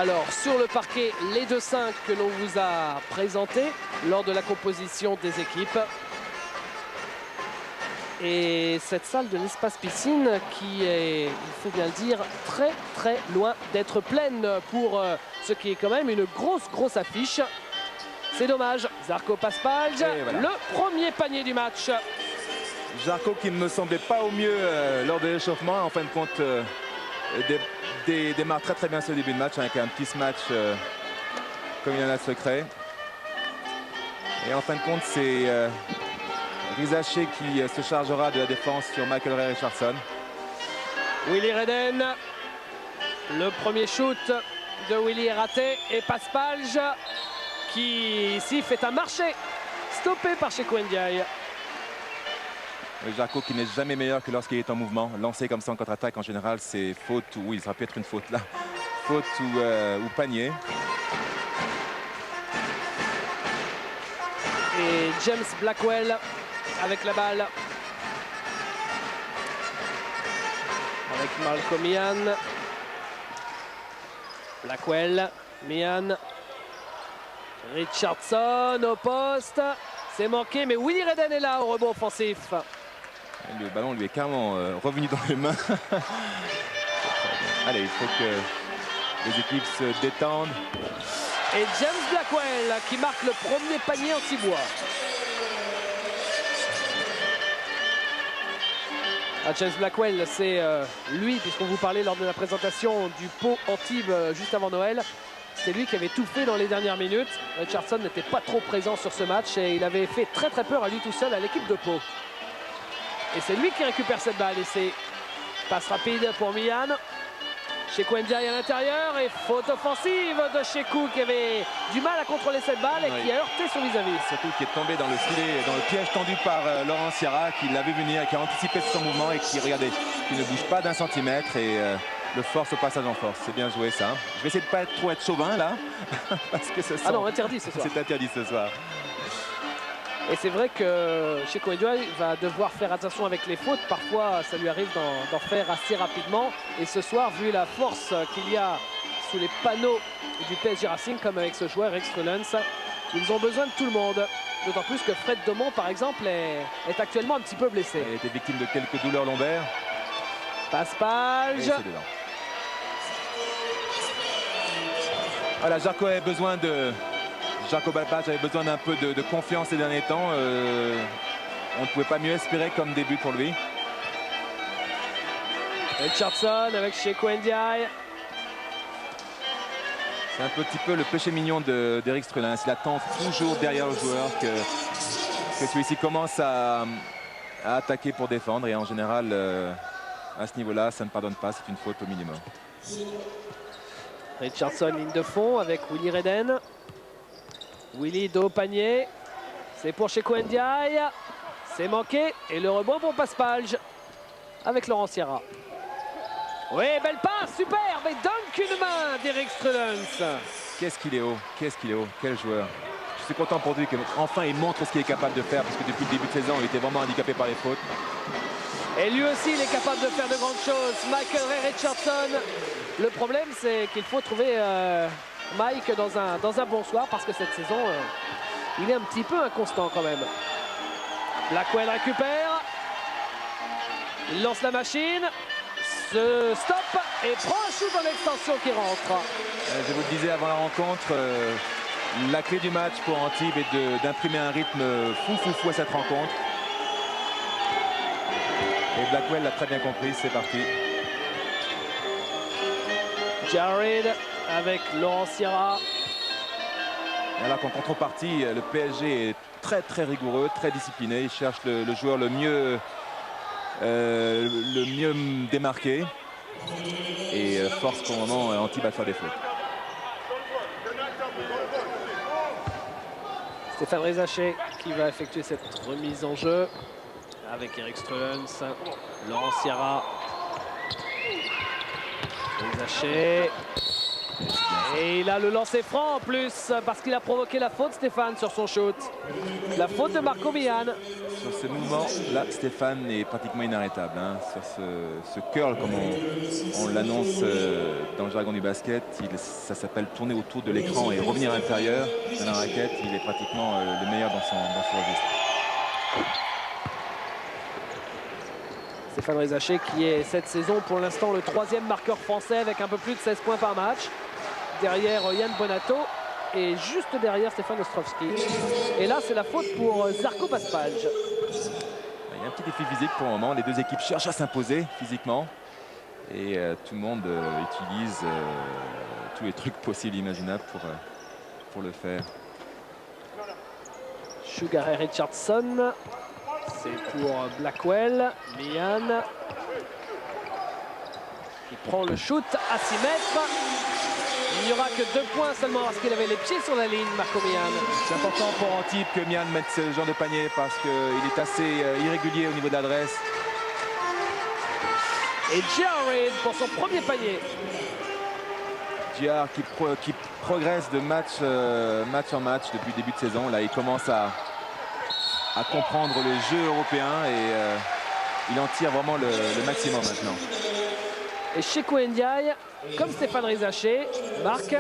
Alors, sur le parquet, les 2-5 que l'on vous a présentés lors de la composition des équipes. Et cette salle de l'espace piscine qui est, il faut bien le dire, très loin d'être pleine pour ce qui est quand même une grosse affiche. C'est dommage. Žarko Paspalj, voilà. Le premier panier du match. Žarko qui ne me semblait pas au mieux lors de l'échauffement. En fin de compte, démarre très bien ce début de match avec un petit smash comme il y en a de secret. Et en fin de compte, c'est Rizaché qui se chargera de la défense sur Michael Ray Richardson. Willy Redden, le premier shoot de Willy est raté et Paspalj qui ici fait un marché stoppé par Cheikhou Ndiaye. Žarko qui n'est jamais meilleur que lorsqu'il est en mouvement. Lancé comme ça en contre-attaque, en général, c'est faute ou oui, ça peut être une faute là. Faute ou panier. Et James Blackwell avec la balle. Avec Malcolm Mian. Blackwell, Mian. Richardson au poste. C'est manqué, mais Willy Redden est là au rebond offensif. Le ballon lui est carrément revenu dans les mains. Allez, il faut que les équipes se détendent. Et James Blackwell qui marque le premier panier anti-bois. James Blackwell, c'est lui, puisqu'on vous parlait lors de la présentation du pot Antibes juste avant Noël. C'est lui qui avait tout fait dans les dernières minutes. Richardson n'était pas trop présent sur ce match et il avait fait très peur à lui tout seul à l'équipe de Pau. Et c'est lui qui récupère cette balle et c'est passe rapide pour Mian. Cheikhou Ndiaye à l'intérieur et faute offensive de Cheikhou qui avait du mal à contrôler cette balle et qui a heurté son vis-à-vis. Surtout qui est tombé dans le filet, dans le piège tendu par Laurent Sierra qui l'a vu venir, qui a anticipé son mouvement et qui, regardez, qui ne bouge pas d'un centimètre et le force au passage en force. C'est bien joué ça. Je vais essayer de ne pas trop être chauvin là. Parce que ça sent... Ah non, interdit ce soir. C'est interdit ce soir. Et c'est vrai que Cheikhou Ndiaye va devoir faire attention avec les fautes. Parfois, ça lui arrive d'en faire assez rapidement. Et ce soir, vu la force qu'il y a sous les panneaux du PSG Racing, comme avec ce joueur Ekstrelens, ils ont besoin de tout le monde. D'autant plus que Fred Domon, par exemple, est actuellement un petit peu blessé. Il a été victime de quelques douleurs lombaires. Paspalj. Voilà, Žarko avait besoin de... Žarko Paspalj avait besoin d'un peu de confiance ces derniers temps. On ne pouvait pas mieux espérer comme début pour lui. Richardson avec Cheikhou Ndiaye. C'est un petit peu le péché mignon d'Eric Strelins. Il attend toujours derrière le joueur que celui-ci commence à attaquer pour défendre. Et en général, à ce niveau-là, ça ne pardonne pas. C'est une faute au minimum. Richardson, ligne de fond avec Willy Redden. Willy dos au panier. C'est pour Cheikhou Ndiaye. C'est manqué. Et le rebond pour Paspalj avec Laurent Sierra. Oui, belle passe, superbe. Et dunk une main d'Eric Strelins. Qu'est-ce qu'il est haut, qu'est-ce qu'il est haut, quel joueur. Je suis content pour lui qu'enfin il montre ce qu'il est capable de faire parce que depuis le début de saison, il était vraiment handicapé par les fautes. Et lui aussi, il est capable de faire de grandes choses. Michael Ray Richardson. Le problème, c'est qu'il faut trouver Mike dans un bon soir parce que cette saison, il est un petit peu inconstant quand même. Blackwell récupère. Il lance la machine. Se stoppe et prend un shoot dans l'extension qui rentre. Je vous le disais avant la rencontre, la clé du match pour Antibes est d'imprimer un rythme fou à cette rencontre. Et Blackwell l'a très bien compris, c'est parti. Jared avec Laurent Sierra. Alors qu'en contrepartie, le PSG est très rigoureux, très discipliné. Il cherche le joueur le mieux démarqué. Et force pour le moment Antibes à faire des fautes. Stéphane Rizaché qui va effectuer cette remise en jeu avec Eric Strelins, Laurent Sierra. Rizaché. Et il a le lancer franc en plus parce qu'il a provoqué la faute, Stéphane, sur son shoot. La faute de Marco Mian. Sur ce mouvement, là, Stéphane est pratiquement inarrêtable. Hein. Sur ce curl, comme on l'annonce dans le jargon du basket, ça s'appelle tourner autour de l'écran et revenir à l'intérieur de la raquette. Il est pratiquement le meilleur dans ce registre. Stéphane Rizaché qui est cette saison pour l'instant le 3e marqueur français avec un peu plus de 16 points par match. Derrière Yann Bonato et juste derrière Stéphane Ostrovski. Et là, c'est la faute pour Zarko Paspalj. Il y a un petit défi physique pour le moment. Les deux équipes cherchent à s'imposer physiquement. Et tout le monde utilise tous les trucs possibles et imaginables pour le faire. Sugar Ray Richardson. C'est pour Blackwell. Mian. Il prend le shoot à 6 mètres. Il n'y aura que 2 points seulement parce qu'il avait les pieds sur la ligne, Marco Mian. C'est important pour Antibes que Mian mette ce genre de panier parce qu'il est assez irrégulier au niveau de l'adresse. Et Jared pour son premier panier. Jared qui progresse de match en match depuis le début de saison. Là, il commence à comprendre le jeu européen et il en tire vraiment le maximum maintenant. Et Cheikhou Ndiaye, comme Stéphane Rizaché, marque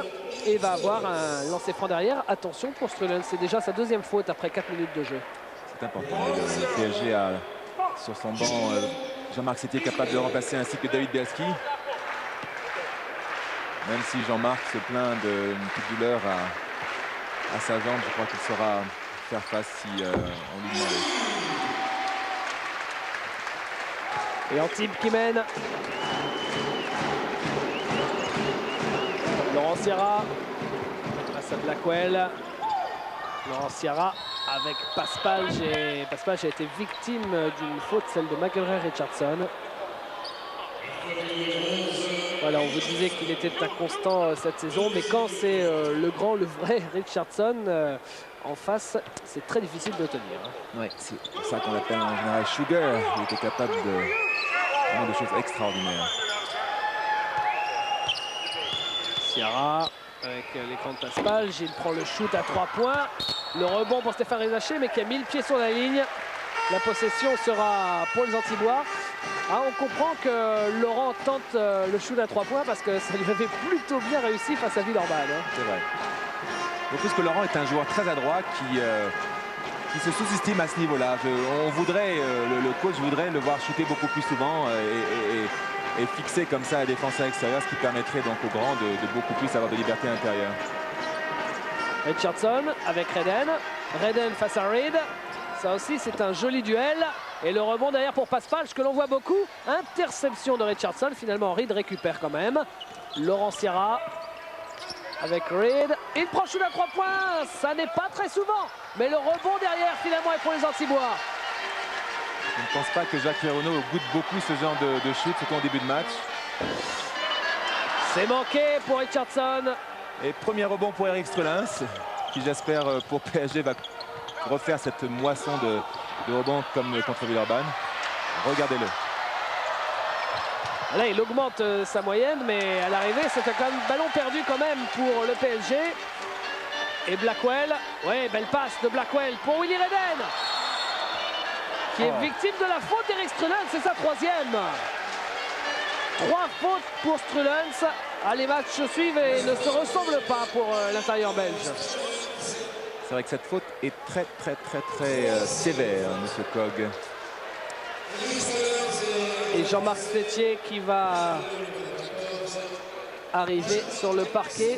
et va avoir un lancer franc derrière. Attention pour Strulens, c'est déjà sa 2e faute après 4 minutes de jeu. C'est important. Le PSG a sur son banc Jean-Marc Sétier capable de le remplacer ainsi que David Bielski. Même si Jean-Marc se plaint d'une petite douleur à sa jambe, je crois qu'il saura faire face si on lui demande. Et Antibes qui mène. Laurent Sierra face à Blackwell. Laurent Sierra avec Paspalj. Et Paspalj a été victime d'une faute, celle de McElroy Richardson. Voilà, on vous disait qu'il était inconstant cette saison, mais quand c'est le vrai Richardson en face, c'est très difficile de tenir. Oui, c'est pour ça qu'on l'appelle en général Sugar. Il était capable vraiment de choses extraordinaires. Sierra avec l'écran de Paspalj, il prend le shoot à 3 points. Le rebond pour Stéphane Rizaché, mais qui a mis le pied sur la ligne. La possession sera pour les Antibois. Ah, on comprend que Laurent tente le shoot à 3 points parce que ça lui avait plutôt bien réussi face à Villeurbanne. C'est vrai. D'autant plus que Laurent est un joueur très adroit qui se sous-estime à ce niveau-là. Le coach voudrait le voir shooter beaucoup plus souvent et fixer comme ça la défense à l'extérieur, ce qui permettrait donc aux grands de beaucoup plus avoir de liberté à l'intérieur. Richardson avec Redden. Redden face à Reed. Ça aussi, c'est un joli duel. Et le rebond derrière pour Paspalj, que l'on voit beaucoup. Interception de Richardson. Finalement, Reed récupère quand même. Laurent Sierra avec Reed. Il prend shoot à 3 points. Ça n'est pas très souvent. Mais le rebond derrière, finalement, est pour les Antibois. Je ne pense pas que Jacques Ferronneau goûte beaucoup ce genre de shoot, surtout en début de match. C'est manqué pour Richardson. Et premier rebond pour Eric Strulens, qui j'espère pour PSG va refaire cette moisson de rebonds comme contre Villeurbanne. Regardez-le. Là, il augmente sa moyenne, mais à l'arrivée, c'était quand même ballon perdu quand même pour le PSG. Et Blackwell, ouais, belle passe de Blackwell pour Willy Redden, qui est victime de la faute d'Eric Strulens, c'est sa 3e. 3 fautes pour Strulens. Ah, les matchs suivent et ne se ressemblent pas pour l'intérieur belge. C'est vrai que cette faute est très sévère, monsieur Cog. Et Jean-Marc Sétier qui va arriver sur le parquet.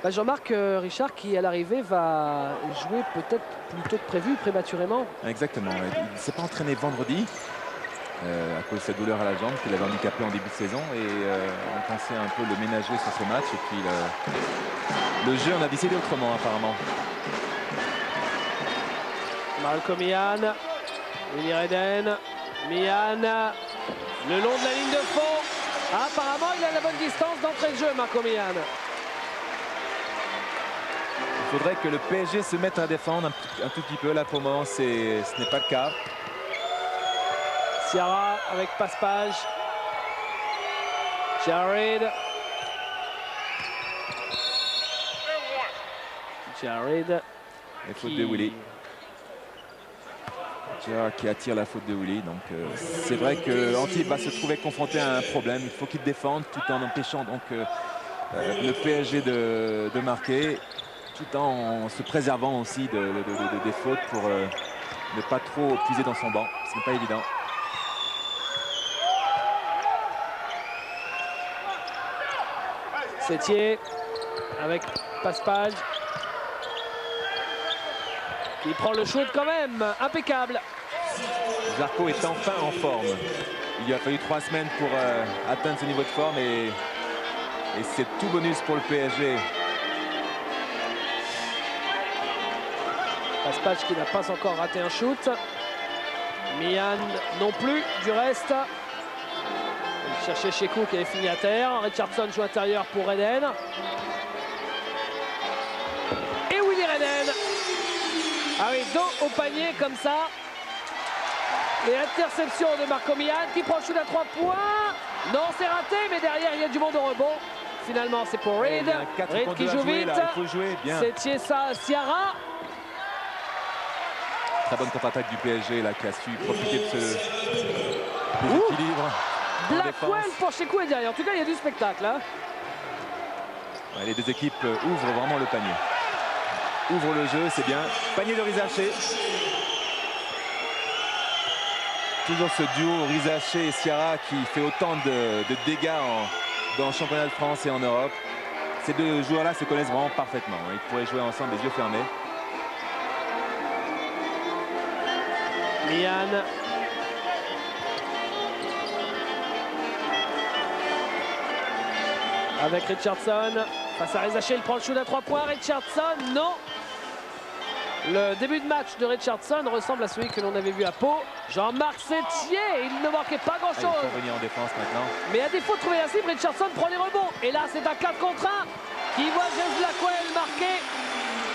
Jean-Marc Richard qui à l'arrivée va jouer peut-être plus tôt que prévu, prématurément. Exactement, il ne s'est pas entraîné vendredi à cause de sa douleur à la jambe qu'il avait handicapé en début de saison et on pensait un peu le ménager sur ce match et puis le jeu en a décidé autrement apparemment. Marco Mian, Willy Redden, Mian, le long de la ligne de fond. Ah, apparemment il a la bonne distance d'entrée de jeu, Marco Mian. Il faudrait que le PSG se mette à défendre un tout petit peu. Là, pour le moment, ce n'est pas le cas. Sierra avec Paspalj. Jared. Jared. Et faute de Willy. Qui attire la faute de Willy. Donc c'est vrai que Antibes va se trouver confronté à un problème. Il faut qu'il défende tout en empêchant donc le PSG de marquer, tout en se préservant aussi des fautes pour ne pas trop puiser dans son banc. Ce n'est pas évident. Sétier avec Paspal. Il prend le shoot quand même, impeccable. Zarco est enfin en forme. Il lui a fallu 3 semaines pour atteindre ce niveau de forme et c'est tout bonus pour le PSG. Paspal qui n'a pas encore raté un shoot. Mian non plus, du reste. Il cherchait Chekou qui avait fini à terre. Richardson joue intérieur pour Reden. Et Willy Reden. Ah oui, dos au panier comme ça. Et interception de Marco Mian qui prend le shoot à 3 points. Non, c'est raté, mais derrière, il y a du monde au rebond. Finalement, c'est pour Reed. Reed qui joue vite. C'est Siara. Très bonne contre-attaque du PSG là, qui a su profiter de ce déséquilibre. Blackwell pour Chekou est derrière. En tout cas, il y a du spectacle. Hein. Ouais, les deux équipes ouvrent vraiment le panier. Ouvrent le jeu, c'est bien. Panier de Rizaché. Toujours ce duo Rizaché et Siara qui fait autant de dégâts dans le championnat de France et en Europe. Ces deux joueurs-là se connaissent vraiment parfaitement. Ils pourraient jouer ensemble les yeux fermés. Mian. Avec Richardson. Face à Rizaché, il prend le shoot à 3 points. Richardson, non. Le début de match de Richardson ressemble à celui que l'on avait vu à Pau. Jean-Marc Sétier, il ne manquait pas grand-chose. Il faut venir en défense maintenant. Mais à défaut de trouver la cible, Richardson prend les rebonds. Et là, c'est un 4 contre 1 qui voit James Blackwell marquer.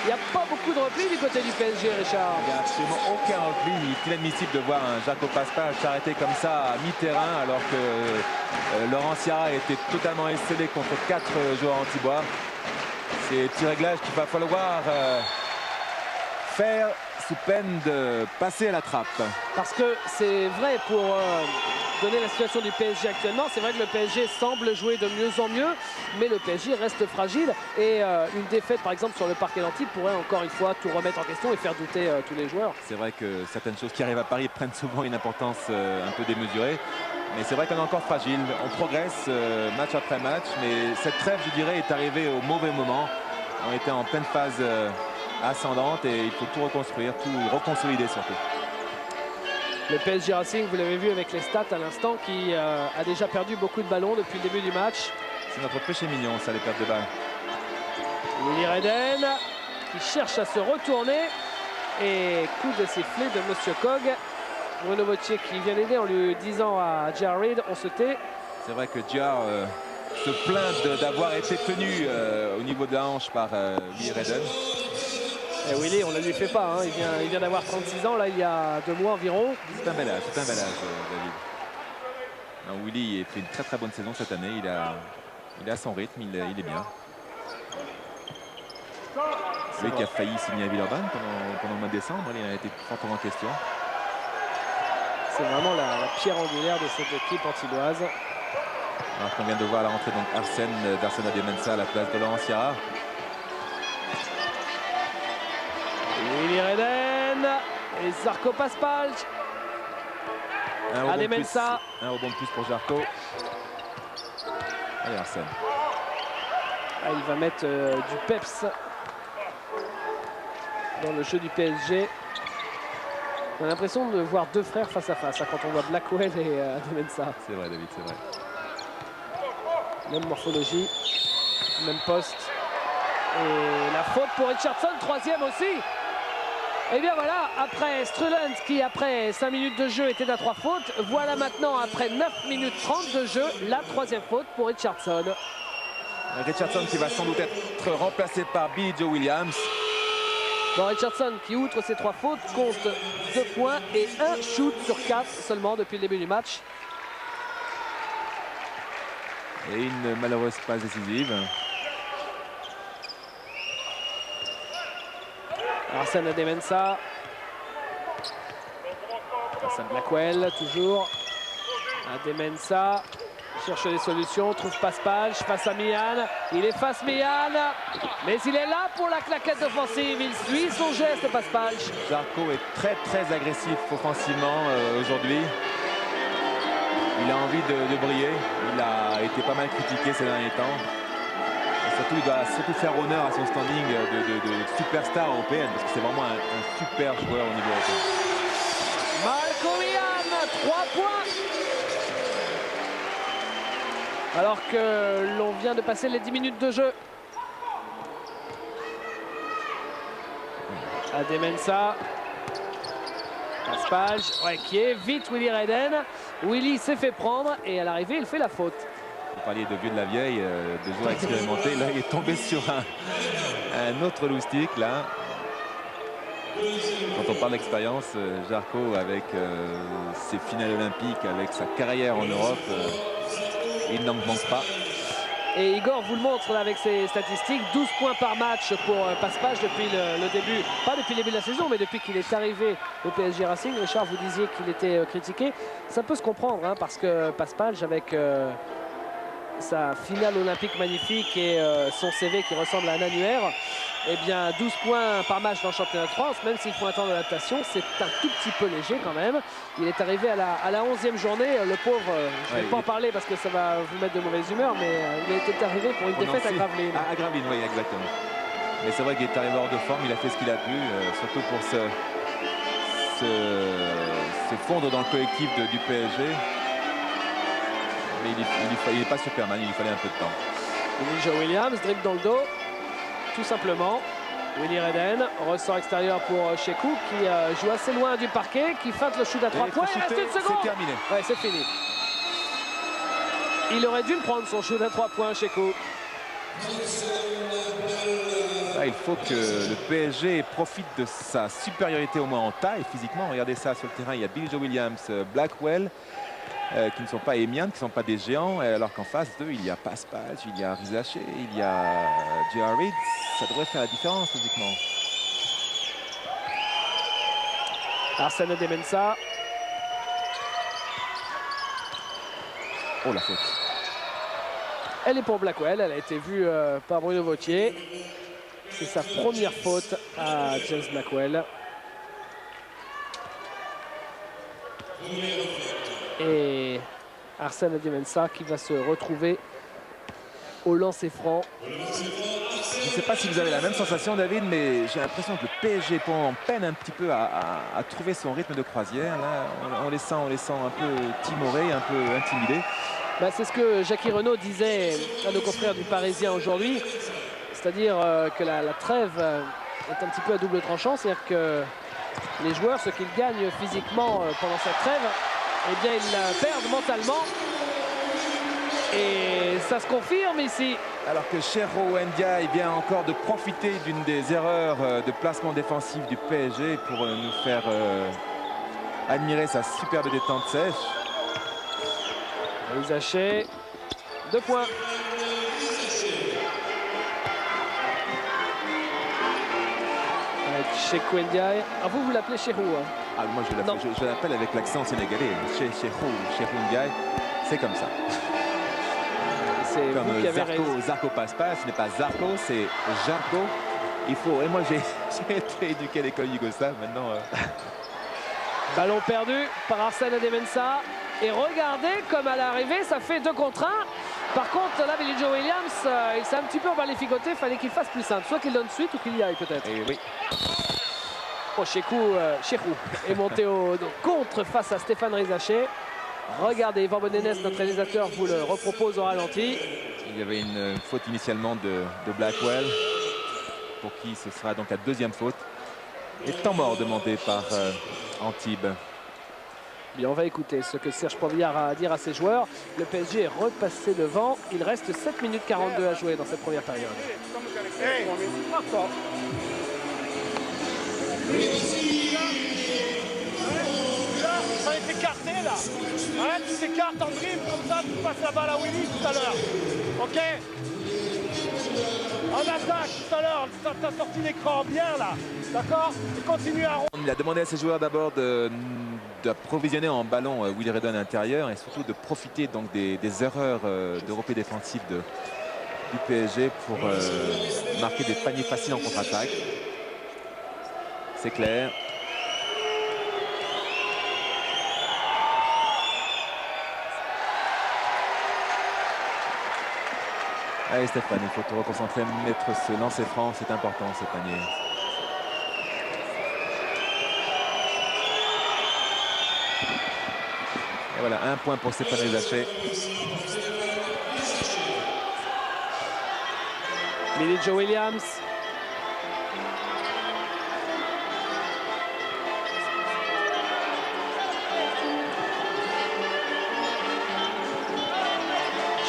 Il n'y a pas beaucoup de repli du côté du PSG, Richard. Il n'y a absolument aucun repli. Il est inadmissible de voir un Jaco Paspal s'arrêter comme ça à mi-terrain alors que Laurent Siara était totalement esselé contre 4 joueurs antibois. C'est petit réglage qu'il va falloir faire sous peine de passer à la trappe. Parce que c'est vrai pour donner la situation du PSG actuellement, c'est vrai que le PSG semble jouer de mieux en mieux, mais le PSG reste fragile et une défaite par exemple sur le parquet d'Antibes pourrait encore une fois tout remettre en question et faire douter tous les joueurs. C'est vrai que certaines choses qui arrivent à Paris prennent souvent une importance un peu démesurée, mais c'est vrai qu'on est encore fragile. On progresse match après match, mais cette trêve, je dirais, est arrivée au mauvais moment. On était en pleine phase ascendante et il faut tout reconstruire, tout reconsolider surtout. Le PSG Racing, vous l'avez vu avec les stats à l'instant, qui a déjà perdu beaucoup de ballons depuis le début du match. C'est notre péché mignon, ça, les pertes de balles. Willy Reden qui cherche à se retourner et coup de sifflet de Monsieur Cog. Bruno Vautier qui vient l'aider en lui disant à Jared, on se tait. C'est vrai que Jar se plaint d'avoir été tenu au niveau de la hanche par Willy Reden. Et Willy, on ne lui fait pas, hein. Il vient d'avoir 36 ans, là, il y a 2 mois environ. C'est un bel âge, David. Non, Willy fait une très très bonne saison cette année. Il a son rythme, il est bien. C'est lui qui a failli signer à Villeurbanne pendant le mois de décembre. Il a été fortement en question. C'est vraiment la pierre angulaire de cette équipe antilloise. Alors qu'on vient de voir la rentrée d'Arsène Adémensa à la place de Laurent Siara. Willy Reden et Zarco Paspal. Un rebond de plus pour Zarco. Allez Arsène. Ah, il va mettre du peps dans le jeu du PSG. On a l'impression de voir deux frères face à face, hein, quand on voit Blackwell et Adémensa. C'est vrai David, c'est vrai. Même morphologie, même poste. Et la faute pour Richardson, troisième aussi. Et bien voilà, après Strulens qui après 5 minutes de jeu était à 3 fautes, voilà maintenant après 9 minutes 30 de jeu, la troisième faute pour Richardson. Richardson qui va sans doute être remplacé par Billy Joe Williams. Bon, Richardson qui outre ses 3 fautes compte 2 points et 1 shoot sur 4 seulement depuis le début du match. Et une malheureuse passe décisive. Arsène Ademensah. Hassan Blackwell, toujours. Ademensah cherche des solutions, trouve Paspalj face à Mihan. Il efface Mihan, mais il est là pour la claquette offensive. Il suit son geste, Paspalj. Zarco est très agressif offensivement aujourd'hui. Il a envie de briller. Il a été pas mal critiqué ces derniers temps. Et surtout, il doit surtout faire honneur à son standing de superstar européenne, parce que c'est vraiment un super joueur au niveau européen. Marco Mihan, 3 points. Alors que l'on vient de passer les 10 minutes de jeu. Ademensah. Paspalj, ouais, qui est vite Willy Redden. Willy s'est fait prendre et à l'arrivée, il fait la faute. Vous parliez de vieux de la vieille, de joueurs expérimentés. Là, il est tombé sur un autre loustic, là. Quand on parle d'expérience, Zarco, avec ses finales olympiques, avec sa carrière en Europe, il n'en manque pas. Et Igor vous le montre là avec ses statistiques, 12 points par match pour Paspalj depuis le début, pas depuis le début de la saison, mais depuis qu'il est arrivé au PSG Racing. Richard, vous disiez qu'il était critiqué. Ça peut se comprendre, hein, parce que Paspalj, avec sa finale olympique magnifique et son CV qui ressemble à un annuaire, eh bien 12 points par match dans le championnat de France, même s'il faut un temps d'adaptation, c'est un tout petit peu léger quand même. Il est arrivé à la 11e journée, le pauvre, je ne vais pas en parler parce que ça va vous mettre de mauvaise humeur, mais il était arrivé pour une défaite à Gravelines. À Gravelines, oui, exactement. Mais c'est vrai qu'il est arrivé hors de forme, il a fait ce qu'il a pu, surtout pour se fondre dans le collectif du PSG. Mais il n'est pas Superman, il lui fallait un peu de temps. Joe Williams, dribble dans le dos, tout simplement. Willy Redden, ressort extérieur pour Shekou qui joue assez loin du parquet, qui feinte le shoot à 3 points. Il reste une seconde. C'est terminé. Ouais, c'est fini. Il aurait dû le prendre, son shoot à 3 points, Shekou. Là, il faut que le PSG profite de sa supériorité au moins en taille physiquement. Regardez ça sur le terrain, il y a Billy Joe Williams, Blackwell, qui ne sont pas Emian, qui ne sont pas des géants, alors qu'en face d'eux, il y a Paspalj, il y a Rizaché, il y a J.R. Reid. Ça devrait faire la différence, logiquement. Arsène Ademensah. Oh, la faute. Elle est pour Blackwell, elle a été vue par Bruno Vautier. C'est sa première faute à James Blackwell. Et Arsène Ademensah qui va se retrouver au lancer franc. Je ne sais pas si vous avez la même sensation, David, mais j'ai l'impression que le PSG peine un petit peu à trouver son rythme de croisière. Là, on les sent un peu timorés, un peu intimidés. Bah, c'est ce que Jackie Renaud disait à nos confrères du Parisien aujourd'hui. C'est-à-dire que la trêve est un petit peu à double tranchant. C'est-à-dire que les joueurs, ce qu'ils gagnent physiquement pendant cette trêve, eh bien, ils la perdent mentalement. Et ça se confirme ici. Alors que Cheikhou Ndiaye vient encore de profiter d'une des erreurs de placement défensif du PSG pour nous faire admirer sa superbe détente sèche. Rizaché, 2 points. Cheikhou Ndiaye. Ah, vous l'appelez Cheikhou, hein? Ah, moi je l'appelle avec l'accent sénégalais. Cheikhou Ndiaye, c'est comme ça. C'est comme Zarco Paspalj, ce n'est pas Zarco, c'est Jarko. Il faut. Et moi j'ai été éduqué à l'école yougoslave maintenant. Ballon perdu par Arsène Ademensah. Et regardez comme à l'arrivée, ça fait 2 contre 1. Par contre, là, Billy Joe Williams, il s'est un petit peu embalificoté. Il fallait qu'il fasse plus simple. Soit qu'il donne suite ou qu'il y aille peut-être. Oui. Oh, Cheikhou est monté au contre face à Stéphane Rizaché. Regardez, Yvan Benénès, notre réalisateur, vous le repropose au ralenti. Il y avait une faute initialement de Blackwell, pour qui ce sera donc la 2e faute. Et temps mort demandé par Antibes. Bien, on va écouter ce que Serge Poivillard a à dire à ses joueurs. Le PSG est repassé devant. Il reste 7 minutes 42 à jouer dans cette première période. Ça est écarté là. Ouais, tu t'écartes en dribble comme ça, tu passes la balle à Willy tout à l'heure. Ok. En attaque tout à l'heure, t'as sorti l'écran bien là, d'accord? Et continue à... Il a demandé à ses joueurs d'abord d'approvisionner en ballon Willy Redon à l'intérieur et surtout de profiter donc des erreurs de repli défensif du PSG pour marquer des paniers faciles en contre-attaque. C'est clair. Allez Stéphane, il faut te reconcentrer, mettre ce lancer franc, c'est important ce panier. Et voilà, un point pour Stéphane Rizaché. Billy Joe Williams.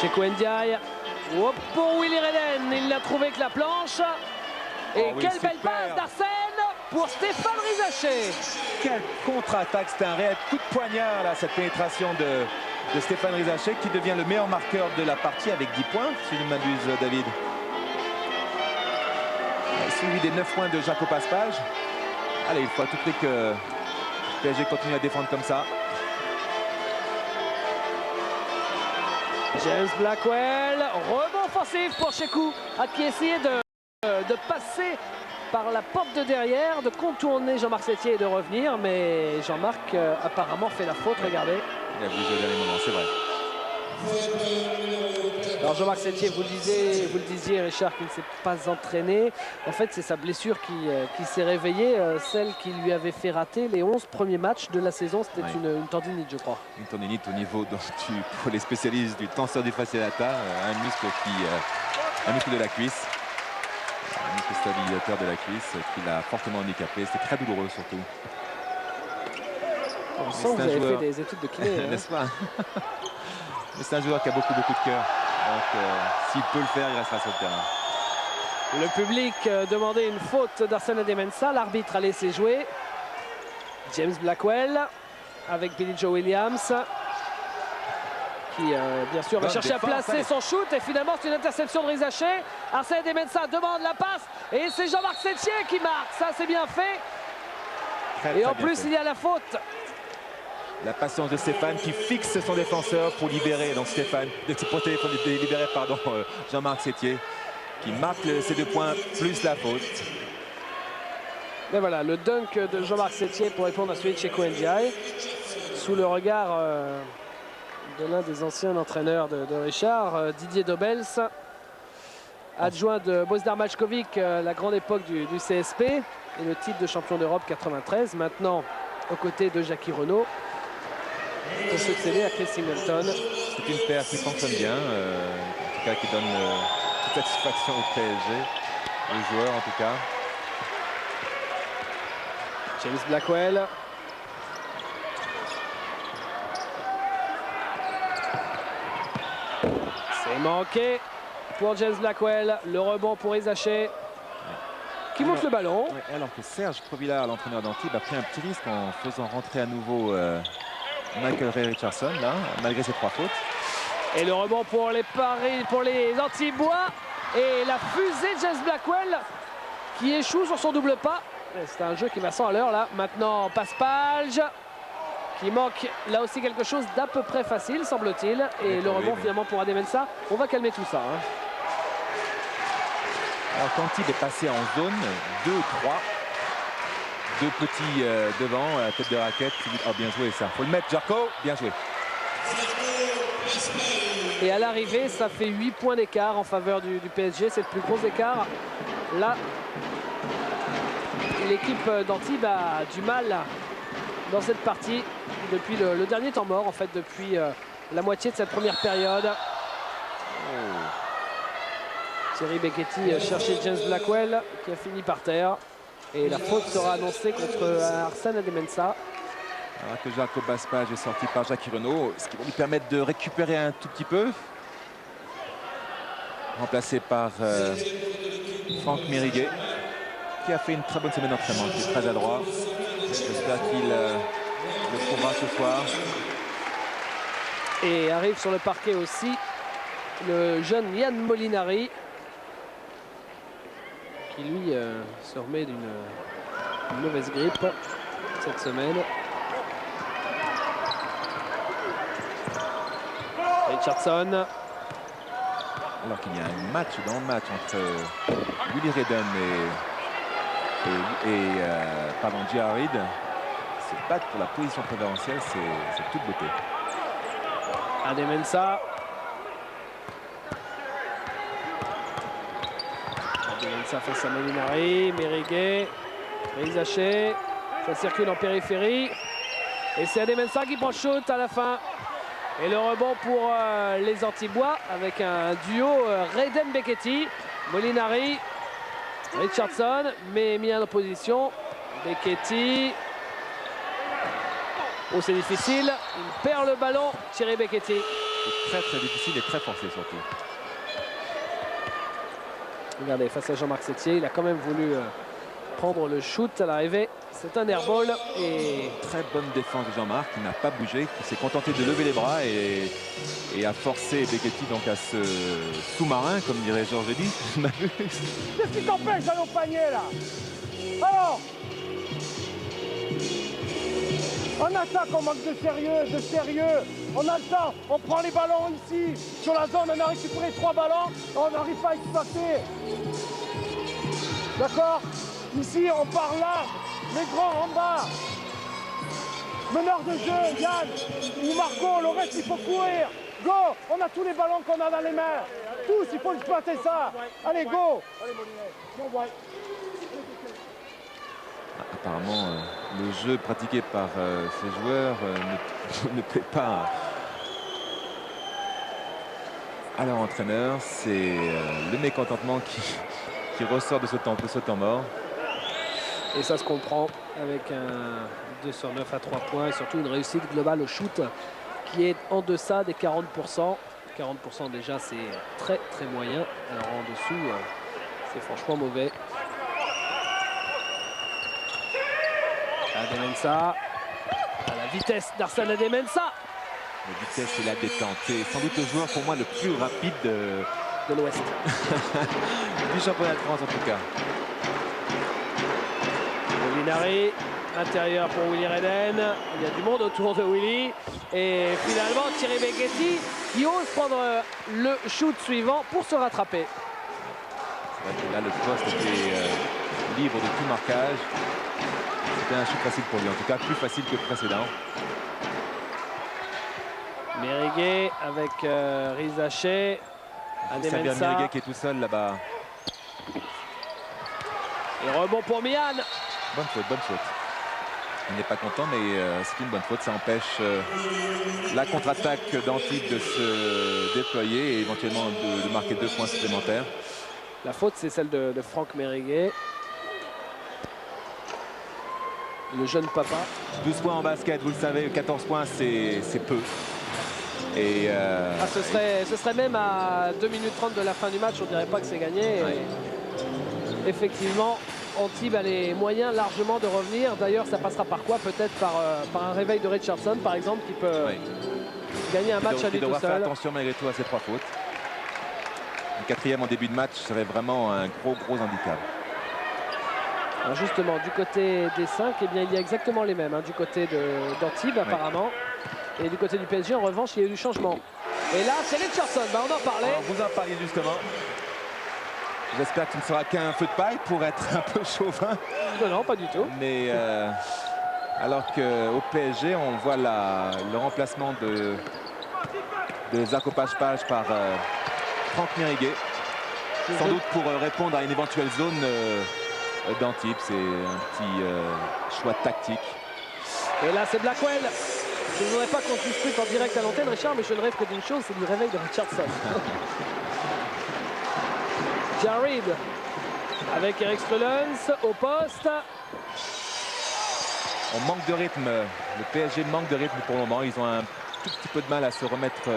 Cheikhou Ndiaye. Oh, pour Willy Redden, il n'a trouvé que la planche. Et oui, quelle belle passe d'Arsène pour Stéphane Rizaché. Quelle contre-attaque, c'était un réel coup de poignard là, cette pénétration de Stéphane Rizaché qui devient le meilleur marqueur de la partie avec 10 points, si je ne m'abuse David. Suivi des 9 points de Jaco Paspage. Allez, il faut à tout prix que le PSG continue à défendre comme ça. James Blackwell, rebond offensif pour Cheikhou, qui essayait de passer par la porte de derrière, de contourner Jean-Marc Sétier et de revenir, mais Jean-Marc apparemment fait la faute, regardez. Il a bougé au dernier moment, c'est vrai. Alors Jean-Marc Sétier, vous le disiez Richard, qui ne s'est pas entraîné. En fait, c'est sa blessure qui s'est réveillée, celle qui lui avait fait rater les 11 premiers matchs de la saison. C'était une tendinite, je crois. Une tendinite au niveau, pour les spécialistes, du tenseur du fasciata, un muscle de la cuisse. Un muscle stabilisateur de la cuisse qui l'a fortement handicapé. C'était très douloureux surtout. On sent que vous avez fait des études de kiné. N'est-ce pas? Mais c'est un joueur qui a beaucoup de cœur. Donc s'il peut le faire, il restera sur le terrain. Le public demandait une faute d'Arsène Adémensah. L'arbitre a laissé jouer. James Blackwell avec Billy Joe Williams. Qui bien sûr va chercher à placer son shoot. Et finalement c'est une interception de Rizaché. Arsène Adémensah demande la passe. Et c'est Jean-Marc Sétier qui marque. Ça c'est bien fait. Et en plus il y a la faute. La patience de Stéphane qui fixe son défenseur pour libérer donc libérer Jean-Marc Sétier qui marque ses 2 points plus la faute. Et voilà le dunk de Jean-Marc Sétier pour répondre à celui de Cheikhou Ndiaye sous le regard de l'un des anciens entraîneurs de Richard, Didier Dobels, adjoint de Bozdar Maljkovic, la grande époque du CSP et le titre de champion d'Europe 93, maintenant aux côtés de Jackie Renaud pour succéder à Chris Singleton. C'est une paire qui fonctionne bien, en tout cas qui donne toute satisfaction au PSG, aux joueurs en tout cas. James Blackwell. C'est manqué pour James Blackwell. Le rebond pour Rizaché qui monte le ballon. Ouais, alors que Serge Provillard, l'entraîneur d'Antibes, a pris un petit risque en faisant rentrer à nouveau Michael Ray Richardson, là, malgré ses 3 fautes. Et le rebond pour les paris, pour les Antibois. Et la fusée de James Blackwell qui échoue sur son double pas. C'est un jeu qui va 100 à l'heure là. Maintenant Paspalge qui manque là aussi quelque chose d'à peu près facile semble-t-il. Et le rebond finalement pour Adémensah. On va calmer tout ça. Alors qu'Antibes est passé en zone 2-3. 2 petits devant, tête de raquette. Oh, bien joué ça. Faut le mettre, Jarko. Bien joué. Et à l'arrivée, ça fait 8 points d'écart en faveur du PSG. C'est le plus gros écart. Là, l'équipe d'Antibes a du mal dans cette partie depuis le dernier temps mort, en fait, depuis la moitié de cette première période. Thierry Becchetti cherchait James Blackwell qui a fini par terre. Et la faute sera annoncée contre Arsène Adémensah. Alors que Jacob Paspage est sorti par Jackie Renaud, ce qui va lui permettre de récupérer un tout petit peu. Remplacé par Franck Mériguet, qui a fait une très bonne semaine d'entraînement, qui est très adroit. J'espère qu'il le trouvera ce soir. Et arrive sur le parquet aussi le jeune Yann Molinari. qui lui se remet d'une mauvaise grippe cette semaine. Richardson. Alors qu'il y a un match dans le match entre Willie Redden et J.R. Reid. Se battre pour la position préférentielle, c'est toute beauté. Adem-Mensah. Adem-Mensah face à Molinari, Meriguet, Rizaché. Ça circule en périphérie. Et c'est Adem-Mensah qui prend le shoot à la fin. Et le rebond pour les Antibois avec un duo Redden-Beketti. Molinari, Richardson, mais mis en opposition. Beketti. Oh, c'est difficile. Il perd le ballon. Thierry Beketti. C'est très difficile et très forcé surtout. Regardez, face à Jean-Marc Sétier, il a quand même voulu prendre le shoot à l'arrivée. C'est un airball et très bonne défense de Jean-Marc qui n'a pas bougé, qui s'est contenté de lever les bras et a forcé Beketti donc à ce sous-marin, comme dirait Georges Eddy. Qu'est-ce qui t'empêche d'aller au panier là? Alors, on attaque, on manque de sérieux. On a le temps, on prend les ballons ici, sur la zone, on a récupéré 3 ballons, on n'arrive pas à exploiter. D'accord? Ici, on part là, les grands en bas. Meneur de jeu, Yann ou Marco, le reste, il faut courir. Go! On a tous les ballons qu'on a dans les mains. Tous, il faut exploiter ça. Allez, go! Apparemment, le jeu pratiqué par ces joueurs ne plaît pas à leur entraîneur. C'est le mécontentement qui ressort de ce temps mort. Et ça se comprend avec un 2 sur 9 à 3 points et surtout une réussite globale au shoot qui est en deçà des 40%. 40% déjà, c'est très très moyen. Alors en dessous, c'est franchement mauvais. Adem-Mensah, à la vitesse d'Arsène Adem-Mensah. La vitesse et la détente. C'est sans doute le joueur pour moi le plus rapide de l'Ouest. Du championnat de France en tout cas. Molinari, intérieur pour Willie Redden. Il y a du monde autour de Willie. Et finalement, Thierry Beketti qui ose prendre le shoot suivant pour se rattraper. Là, le poste était libre de tout marquage. C'était un shoot facile pour lui, en tout cas plus facile que le précédent. Meriguet avec Rizaché. Adem-Mensah. Meriguet qui est tout seul là-bas. Et rebond pour Mian. Bonne faute. Il n'est pas content, mais c'est une bonne faute. Ça empêche la contre-attaque d'Antibes de se déployer et éventuellement de marquer 2 points supplémentaires. La faute, c'est celle de Franck Meriguet. Le jeune papa. 12 points en basket, vous le savez, 14 points, c'est peu. Et ce serait même à 2 minutes 30 de la fin du match, on dirait pas que c'est gagné. Ouais. Et effectivement, Antibes a les moyens largement de revenir. D'ailleurs, ça passera par quoi? Peut-être par un réveil de Richardson, par exemple, qui peut gagner un match à lui tout seul. Il devra faire attention malgré tout à ces 3 fautes. Le 4e en début de match serait vraiment un gros handicap. Alors justement, du côté des 5, eh bien, il y a exactement les mêmes. Du côté d'Antibes, apparemment. Et du côté du PSG, en revanche, il y a eu du changement. Et là, c'est Richardson. On en parlait. Alors, vous en parliez justement. J'espère que ce ne sera qu'un feu de paille pour être un peu chauvin. Non, pas du tout. Mais alors qu'au PSG, on voit le remplacement de Zarko Page par Franck Meriguet. Sans doute pour répondre à une éventuelle zone d'Antibes. C'est un petit choix tactique. Et là, c'est Blackwell. Je ne voudrais pas qu'on se dispute en direct à l'antenne, Richard, mais je ne rêve que d'une chose, c'est du réveil de Richardson. Jared avec Eric Strelens au poste. On manque de rythme. Le PSG manque de rythme pour le moment. Ils ont un tout petit peu de mal à se remettre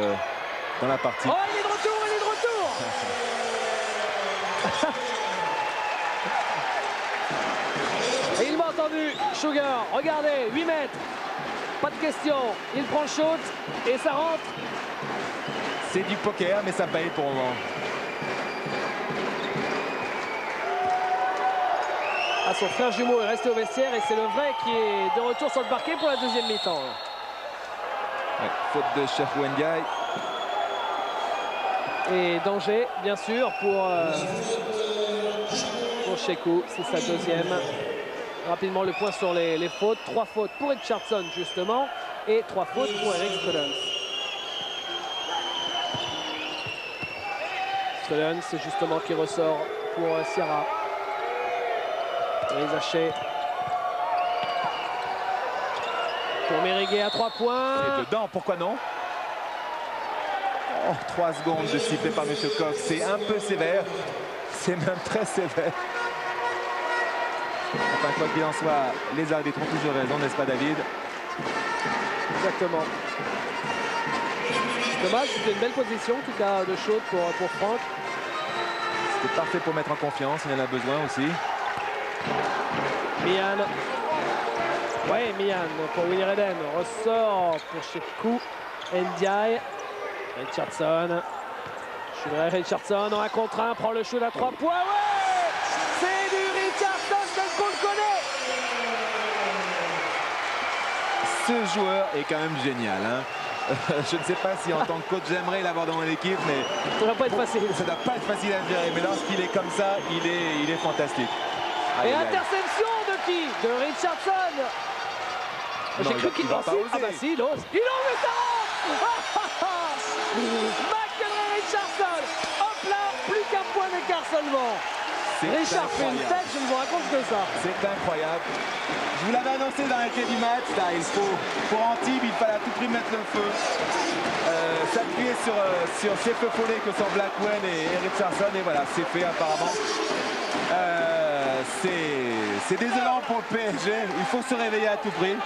dans la partie. Oh, il est de retour, Et il m'a entendu, Sugar. Regardez, 8 mètres. Pas de question. Il prend le shoot et ça rentre. C'est du poker, mais ça paye pour le moment. à son frère jumeau est resté au vestiaire et c'est le vrai qui est de retour sur le parquet pour la deuxième mi-temps. Ouais, faute de Cheikhou Ndiaye. Et danger, bien sûr, pour Cheikhou. C'est sa deuxième. Rapidement, le point sur les fautes. 3 fautes pour Richardson, justement. Et 3 fautes pour Eric Strollens. Strollens, c'est justement qui ressort pour Sierra. Et Zaché. Pour Mériguet à 3 points. Et dedans, pourquoi non? Oh, 3 secondes de sifflet par M. Cox. C'est un peu sévère. C'est même très sévère. Enfin, quoi qu'il en soit, les arbitres ont toujours raison, n'est-ce pas, David? Exactement. Dommage, c'était une belle position, en tout cas, de shoot pour Franck. C'était parfait pour mettre en confiance, il en a besoin aussi. Mian. Ouais, Mian pour Willy Reden. Ressort pour Cheikhou Ndiaye. Richardson. Richardson en 1 contre 1, prend le shoot à 3 points. Ouais! C'est du Richardson tel qu'on le connaît! Ce joueur est quand même génial. Hein. Je ne sais pas si en tant que coach j'aimerais l'avoir dans mon équipe, mais ça ne va pas être facile. Ça ne doit pas être facile à gérer, mais lorsqu'il est comme ça, il est fantastique. Et interception de qui? De Richardson. J'ai cru qu'il va pas oser. Ah bah si, il ose. Il ose et ça rentre. McElroy Richardson. Hop là, plus qu'un point d'écart seulement. Richard fait une tête, je ne vous raconte que ça. C'est incroyable. Je vous l'avais annoncé dans la clé du match. Là, pour Antibes, il fallait à tout prix mettre le feu. S'appuyer sur ces feux follets que sont Blackwell et Richardson. Et voilà, c'est fait apparemment. C'est désolant pour le PSG. Il faut se réveiller à tout prix.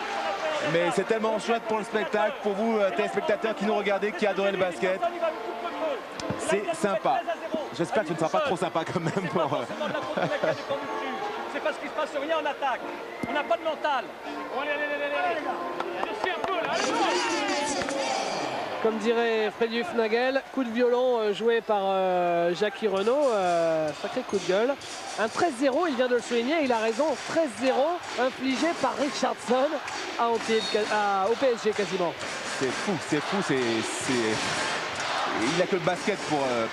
Mais c'est tellement chouette pour le spectacle, pour vous téléspectateurs qui nous regardez, qui adorez le basket. C'est sympa. J'espère que ce ne sera pas trop sympa quand même pour... C'est parce qu'il ne se passe rien en attaque. On n'a pas de mental. Allez, comme dirait Freddy Hufnagel, coup de violon joué par Jackie Renaud, sacré coup de gueule. Un 13-0, il vient de le souligner, il a raison, 13-0 infligé par Richardson au PSG quasiment. C'est fou, il n'a que le basket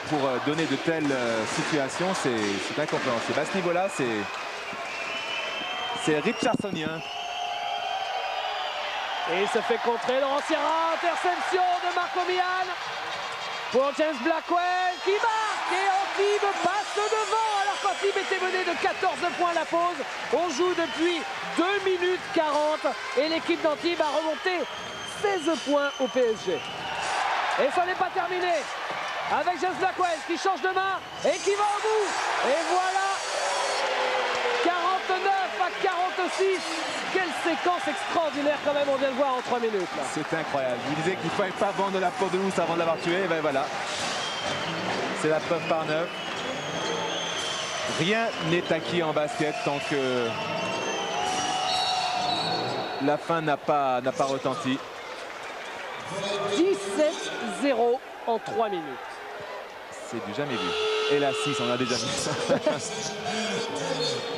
pour donner de telles situations, c'est incompréhensible. À ce niveau-là, c'est Richardsonien. Et il se fait contrer, Laurent Sierra, interception de Marco Mian pour James Blackwell qui marque et Antibes passe devant alors qu'Antibes était mené de 14 points à la pause. On joue depuis 2 minutes 40 et l'équipe d'Antibes a remonté 16 points au PSG. Et ça n'est pas terminé avec James Blackwell qui change de main et qui va au bout. Et voilà, 49 à 46. Quelle séquence extraordinaire quand même, on vient de voir en 3 minutes. C'est incroyable. Je vous disais qu'il ne fallait pas vendre la peau de l'ours avant de l'avoir tué. Et ben voilà. C'est la preuve par 9. Rien n'est acquis en basket tant que la fin n'a pas retenti. 17-0 en 3 minutes. C'est du jamais vu. Et la 6, on a déjà vu.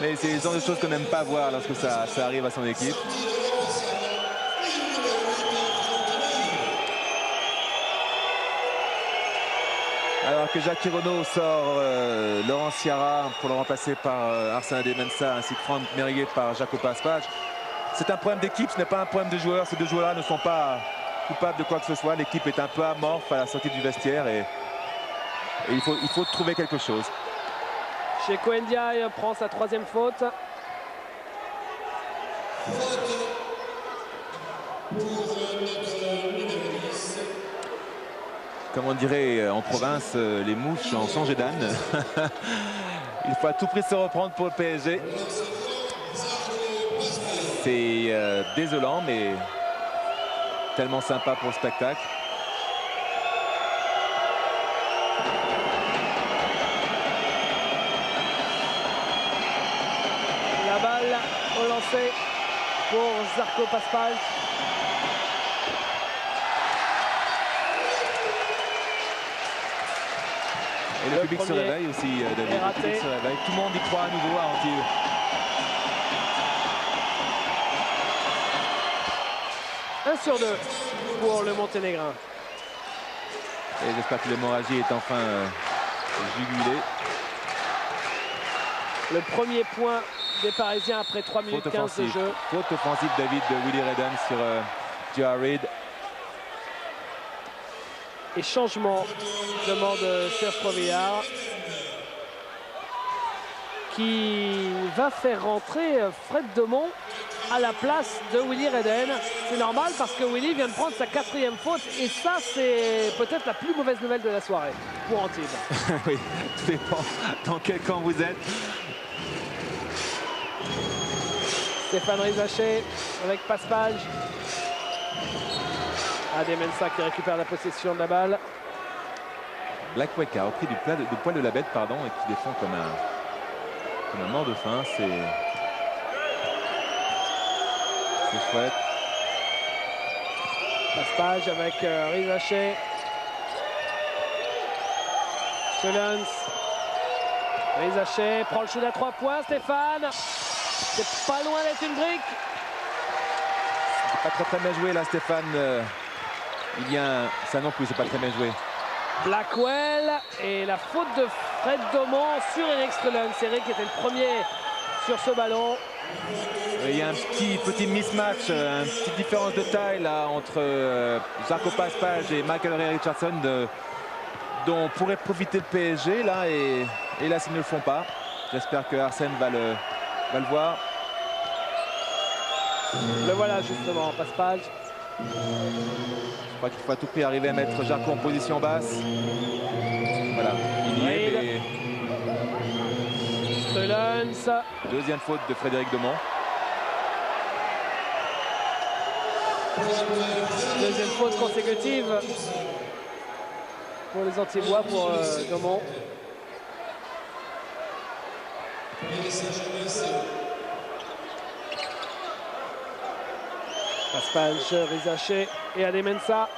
Mais c'est le genre de choses qu'on n'aime pas voir lorsque ça arrive à son équipe. Alors que Jackie Renaud sort Laurent Sierra pour le remplacer par Arsène Adé-Mensah ainsi que Franck Mériguet par Jaco Pascal. C'est un problème d'équipe, ce n'est pas un problème de joueurs. Ces deux joueurs-là ne sont pas coupables de quoi que ce soit. L'équipe est un peu amorphe à la sortie du vestiaire et il faut trouver quelque chose. Cheikhou Ndiaye prend sa 3e faute. Comme on dirait en province, les mouches ont changé d'âne. Il faut à tout prix se reprendre pour le PSG. C'est désolant, mais tellement sympa pour le spectacle. La balle au lancer pour Zarko Pascal. Et le public se réveille aussi, David. Le public se réveille. Tout le monde y croit à nouveau à Antibes. 1 sur 2 pour le Monténégrin. Et j'espère que l'hémorragie est enfin jugulée. Le premier point des Parisiens après 3 minutes 15 de jeu. Faute offensive, David, de Willie Redden sur J.R. Reid. Et changement, demande Serge Provillard, qui va faire rentrer Fred Domon à la place de Willie Redden. C'est normal parce que Willie vient de prendre sa 4e faute et ça c'est peut-être la plus mauvaise nouvelle de la soirée pour Antibes. Oui, tout dépend dans quel camp vous êtes. Stéphane Rizaché avec Paspage. Adem-Mensah qui récupère la possession de la balle. Blackwell qui a repris du poil de la bête, pardon, et qui défend comme un mort de faim. C'est chouette. Paspage avec Rizaché. Schulens. Rizaché prend le shoot à 3 points. Stéphane. C'est pas loin d'être une brique. C'est pas très bien joué là, Stéphane. Ça non plus, c'est pas très bien joué. Blackwell et la faute de Fred Domon sur Eric Strelens. Eric était le premier sur ce ballon. Il y a un petit mismatch, une petite différence de taille là entre Zarko Paspage et Michael Ray Richardson dont pourrait profiter le PSG là et là s'ils ne le font pas. J'espère que Arsène va le voir. Le voilà justement, Paspage. Je crois qu'il faut à tout prix arriver à mettre Zarko en position basse. Voilà, il y est. Strelens. Deuxième faute de Frédéric Domon. Deuxième faute consécutive pour les Antillois, pour Domon. Paspage, Rizaché et Adem-Mensah.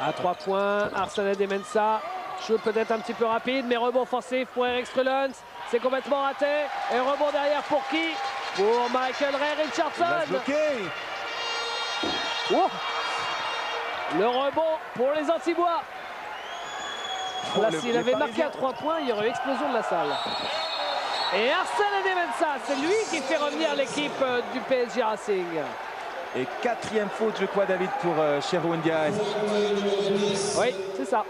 À 3 points, Arsène Adem-Mensah. Shoot peut-être un petit peu rapide, mais rebond offensif pour Eric Strelens. C'est complètement raté. Et rebond derrière pour qui? Pour Michael Ray Richardson. Oh, le rebond pour les Antibois. Là, s'il avait marqué à 3 points, il y aurait eu explosion de la salle. Et Arsène Adem-Mensah, c'est lui qui fait revenir l'équipe du PSG Racing. Et 4e faute, je crois, David, pour Cheroun Diaz. Oui, c'est ça.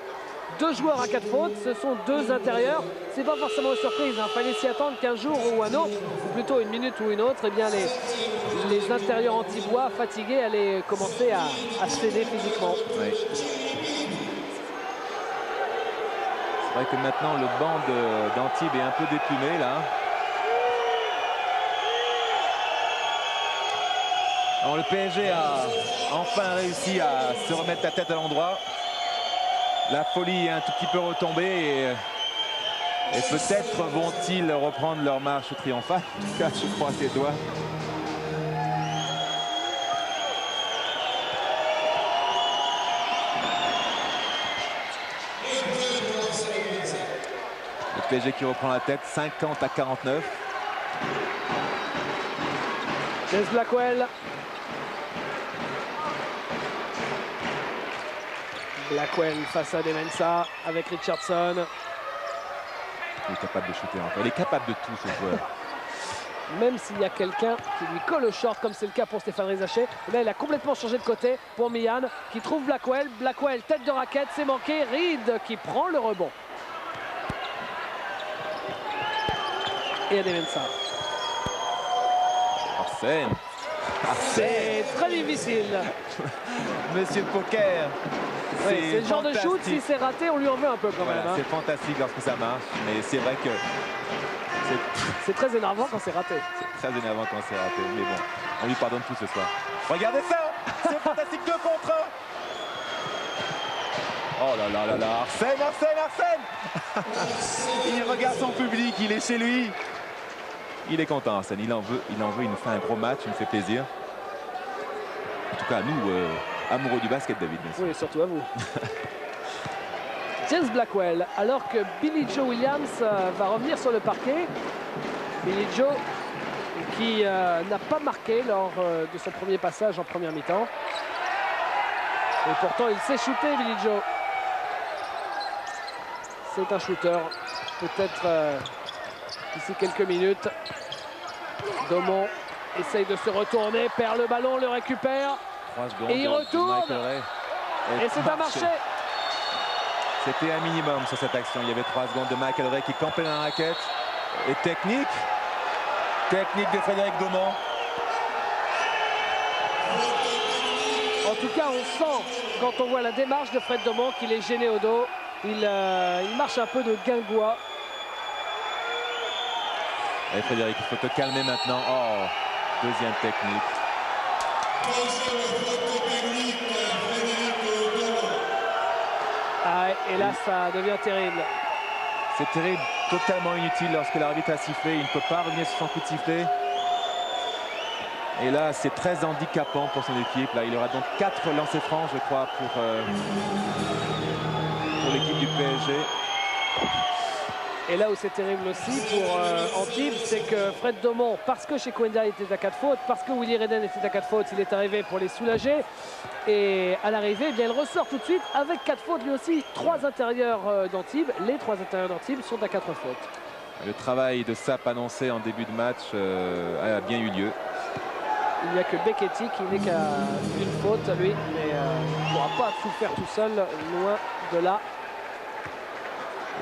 2 joueurs à 4 fautes, ce sont 2 intérieurs. C'est pas forcément une surprise, il fallait s'y attendre qu'un jour ou un autre, ou plutôt une minute ou une autre, eh bien les intérieurs antibois fatigués allaient commencer à céder physiquement. Oui. C'est vrai que maintenant le banc d'Antibes est un peu déplumé là. Alors, le PSG a enfin réussi à se remettre la tête à l'endroit. La folie est un tout petit peu retombée et peut-être vont-ils reprendre leur marche triomphale. En tout cas, je croise les doigts. Le PSG qui reprend la tête, 50-49. James Blackwell. Blackwell face à Adem-Mensah avec Richardson. Il est capable de shooter encore. Il est capable de tout, ce joueur. Même s'il y a quelqu'un qui lui colle au short, comme c'est le cas pour Stéphane Rizaché. Là, il a complètement changé de côté pour Mian, qui trouve Blackwell. Blackwell, tête de raquette, c'est manqué. Reid qui prend le rebond. Et Adem-Mensah. Arsène. C'est très difficile. Monsieur le poker. Oui, c'est le genre de shoot, si c'est raté, on lui en veut un peu quand même. Hein. C'est fantastique lorsque ça marche, mais c'est vrai que c'est très énervant quand c'est raté. C'est très énervant quand c'est raté, mais bon, on lui pardonne tout ce soir. Regardez ça, c'est fantastique, 2 contre 1. Oh là là là là, Arsène, Arsène, Arsène. Il regarde son public, il est chez lui. Il est content, Arsène, il en veut, il nous fait un gros match, il nous fait plaisir. En tout cas, nous, amoureux du basket, David. Oui, surtout à vous. James Blackwell, alors que Billy Joe Williams va revenir sur le parquet. Billy Joe qui n'a pas marqué lors de son premier passage en première mi-temps. Et pourtant, il s'est shooté, Billy Joe. C'est un shooter. Peut-être d'ici quelques minutes. Domon essaye de se retourner, perd le ballon, le récupère. Et il retourne. Et c'est un marché. C'était un minimum sur cette action. Il y avait 3 secondes de McElroy qui campait dans la raquette. Et technique de Frédéric Domon. En tout cas, on sent, quand on voit la démarche de Fred Domon, qu'il est gêné au dos. Il marche un peu de guingois. Allez Frédéric, il faut te calmer maintenant. Oh, deuxième technique. Ah, et là, ça devient terrible. C'est terrible, totalement inutile lorsque l'arbitre a sifflé. Il ne peut pas revenir sur son coup de sifflet. Et là, c'est très handicapant pour son équipe. Là, il aura donc 4 lancers francs, je crois, pour l'équipe du PSG. Et là où c'est terrible aussi pour Antibes, c'est que Fred Domon, parce que Chekwenda était à 4 fautes, parce que Willy Redden était à 4 fautes, il est arrivé pour les soulager. Et à l'arrivée, eh bien, il ressort tout de suite avec 4 fautes. Lui aussi, 3 intérieurs d'Antibes. Les 3 intérieurs d'Antibes sont à 4 fautes. Le travail de Sapp annoncé en début de match a bien eu lieu. Il n'y a que Becchetti qui n'est qu'à une faute, lui. Mais il ne pourra pas tout faire tout seul, loin de là.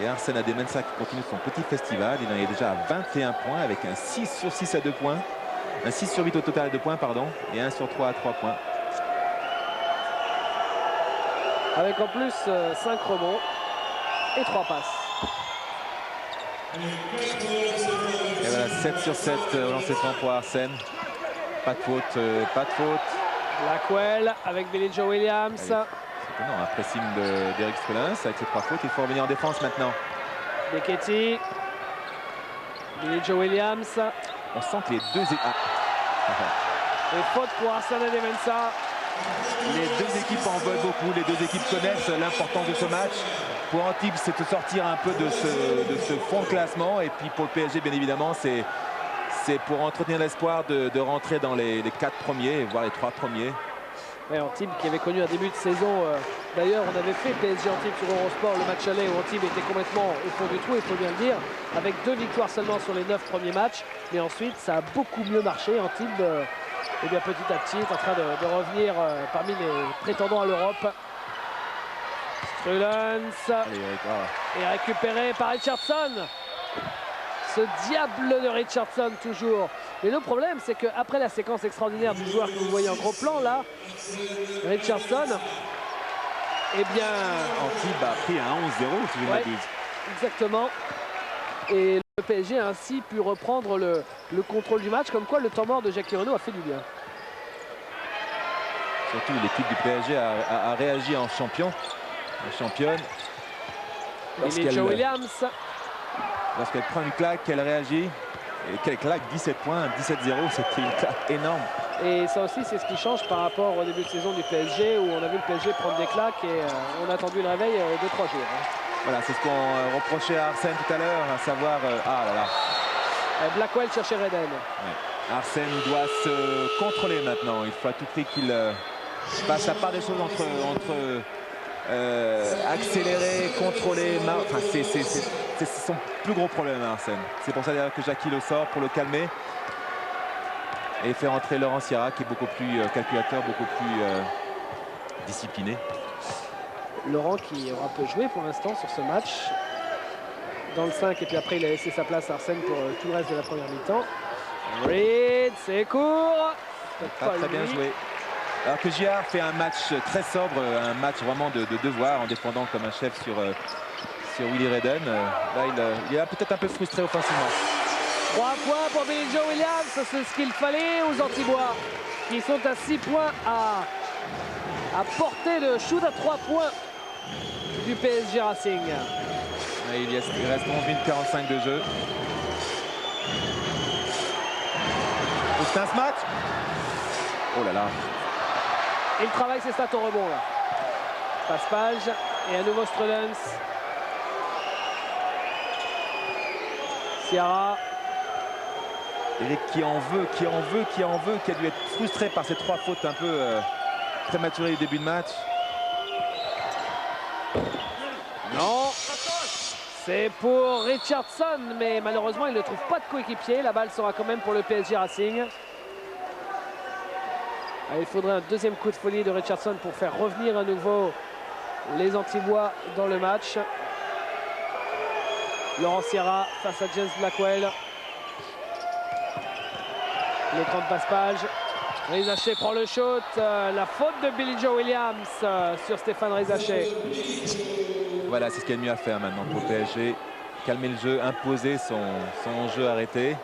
Et Arsène Ademensah qui continue son petit festival. Il en est déjà à 21 points avec un 6 sur 6 à 2 points. Un 6 sur 8 au total à 2 points, pardon. Et 1 sur 3 à 3 points. Avec en plus 5 rebonds et 3 passes. Et voilà, 7 sur 7 au lancer franc pour Arsène. Pas de faute, pas de faute. Blackwell avec Billy Joe Williams. Allez. Non, un pressing d'Eric Strelins avec ses 3 fautes. Il faut revenir en défense maintenant. Becchetti. Billy Joe Williams. On sent que les deux... Et faute pour Arsène Ademensah. Les deux équipes en veulent beaucoup. Les deux équipes connaissent l'importance de ce match. Pour Antibes, c'est de sortir un peu de ce fond de classement. Et puis pour le PSG, bien évidemment, c'est pour entretenir l'espoir de rentrer dans les 4 premiers, voire les 3 premiers. Ouais, Antibes qui avait connu un début de saison. D'ailleurs, on avait fait PSG Antibes sur Eurosport, le match aller où Antibes était complètement au fond du trou, il faut bien le dire, avec 2 victoires seulement sur les 9 premiers matchs. Mais ensuite, ça a beaucoup mieux marché. Antibes, eh bien, petit à petit, est en train de revenir parmi les prétendants à l'Europe. Strullens est récupéré par Richardson. Ce diable de Richardson toujours. Mais le problème, c'est qu'après la séquence extraordinaire du joueur que vous voyez en gros plan là, Richardson, eh bien... Antibes a pris un 11-0, si je ne m'abuse. Exactement. Et le PSG a ainsi pu reprendre le contrôle du match, comme quoi le temps mort de Jackie Renaud a fait du bien. Surtout l'équipe du PSG a réagi en champion, en championne. Et Joe Williams. Lorsqu'elle prend une claque, elle réagit. Et quelle claque, 17 points, 17-0, c'était une claque énorme. Et ça aussi, c'est ce qui change par rapport au début de saison du PSG, où on a vu le PSG prendre des claques et on a attendu le réveil de 3 jours. Voilà, c'est ce qu'on reprochait à Arsène tout à l'heure, à savoir... ah là là. Blackwell cherchait Redden. Ouais. Arsène doit se contrôler maintenant. Il faut à tout prix qu'il fasse la part des choses entre accélérer, contrôler... Enfin, c'est son plus gros problème, Arsène. C'est pour ça d'ailleurs que Jackie le sort pour le calmer. Et faire entrer Laurent Sierra, qui est beaucoup plus calculateur, beaucoup plus discipliné. Laurent qui aura peu joué pour l'instant sur ce match. Dans le 5, et puis après il a laissé sa place à Arsène pour tout le reste de la première mi-temps. Reed, c'est court. Très bien joué. Alors que Giard fait un match très sobre, un match vraiment de devoir, en défendant comme un chef sur Willy Redden. Là, il est peut-être un peu frustré offensivement. 3 points pour Billy Joe Williams, c'est ce qu'il fallait aux Antibois, qui sont à 6 points à porter le shoot à 3 points du PSG Racing. Il reste 11 minutes 45 de jeu. C'est un match. Oh là là. Il travaille ses stats au rebond là. Passe-page et à nouveau Strullens. Sierra. Eric qui en veut, qui a dû être frustré par ces 3 fautes un peu prématurées au début de match. Non, c'est pour Richardson, mais malheureusement il ne trouve pas de coéquipier. La balle sera quand même pour le PSG Racing. Il faudrait un deuxième coup de folie de Richardson pour faire revenir à nouveau les Antillois dans le match. Laurent Sierra face à James Blackwell. L'écran de passe-page. Rizaché prend le shoot. La faute de Billy Joe Williams sur Stéphane Rizaché. Voilà, c'est ce qu'il y a de mieux à faire maintenant pour le PSG. Calmer le jeu, imposer son jeu arrêté.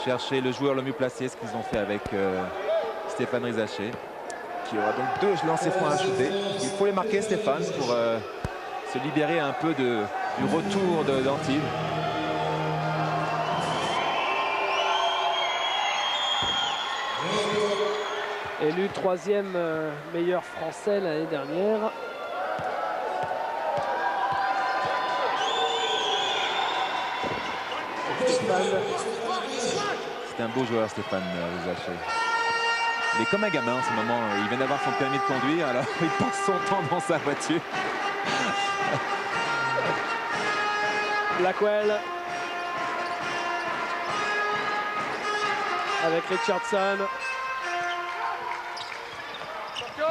Chercher le joueur le mieux placé, ce qu'ils ont fait avec Stéphane Rizaché, qui aura donc 2 lancers francs à shooter. Il faut les marquer, Stéphane, pour se libérer un peu du retour d'Antibes. Élu 3e meilleur français l'année dernière. C'est un beau joueur, Stéphane Rizaché. Il est comme un gamin en ce moment. Il vient d'avoir son permis de conduire, alors il passe son temps dans sa voiture. Blackwell avec Richardson.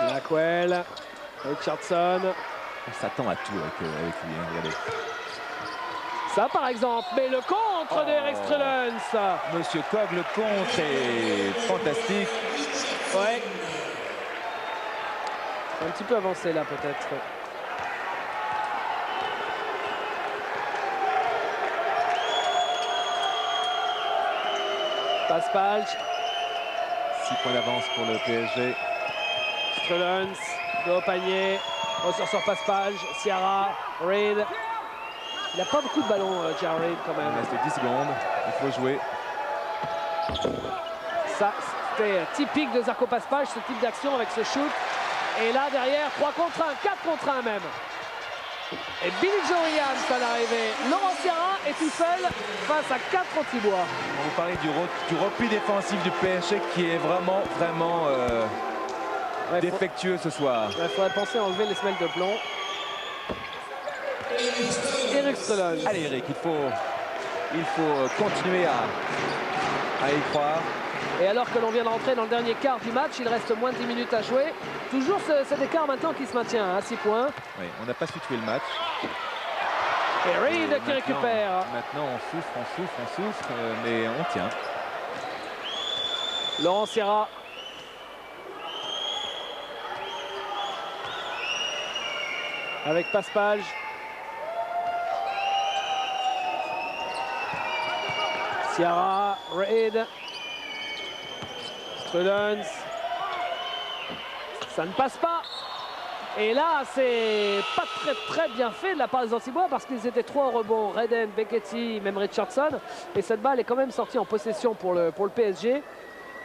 Blackwell, Richardson. On s'attend à tout avec lui, hein, regardez. Ça par exemple, mais le contre de Eric Strelens. Monsieur Cog, le contre est fantastique. Ouais. Un petit peu avancé là peut-être. Passe-page. 6 points d'avance pour le PSG. Strelens, dos au panier. Ressort sur passe-page. Sierra, Reid. Il n'a pas beaucoup de ballons, Jared, quand même. Il reste 10 secondes. Il faut jouer. Ça, c'était typique de Zarco Passe-Page, ce type d'action avec ce shoot. Et là, derrière, 3 contre 1, 4 contre 1 même. Et Billy Joe Williams à l'arrivée. Laurent Sierra est tout seul face à 4 Antillois. On vous parlait du repli défensif du PSG qui est vraiment défectueux ce soir. Il faudrait penser à enlever les semelles de plomb. Eric Strelens. Allez Eric, il faut continuer à y croire. Et alors que l'on vient de rentrer dans le dernier quart du match, il reste moins de 10 minutes à jouer. Toujours cet écart maintenant qui se maintient à 6 points. Oui, on n'a pas su tuer le match. Et Reid qui récupère. Maintenant on souffre, mais on tient. Laurent Sierra. Avec Passe-Page. Sierra, Reid. Strelens. Ça ne passe pas. Et là, c'est pas très bien fait de la part des Antillois parce qu'ils étaient 3 au rebond. Redden, Becchetti, même Richardson. Et cette balle est quand même sortie en possession pour le PSG.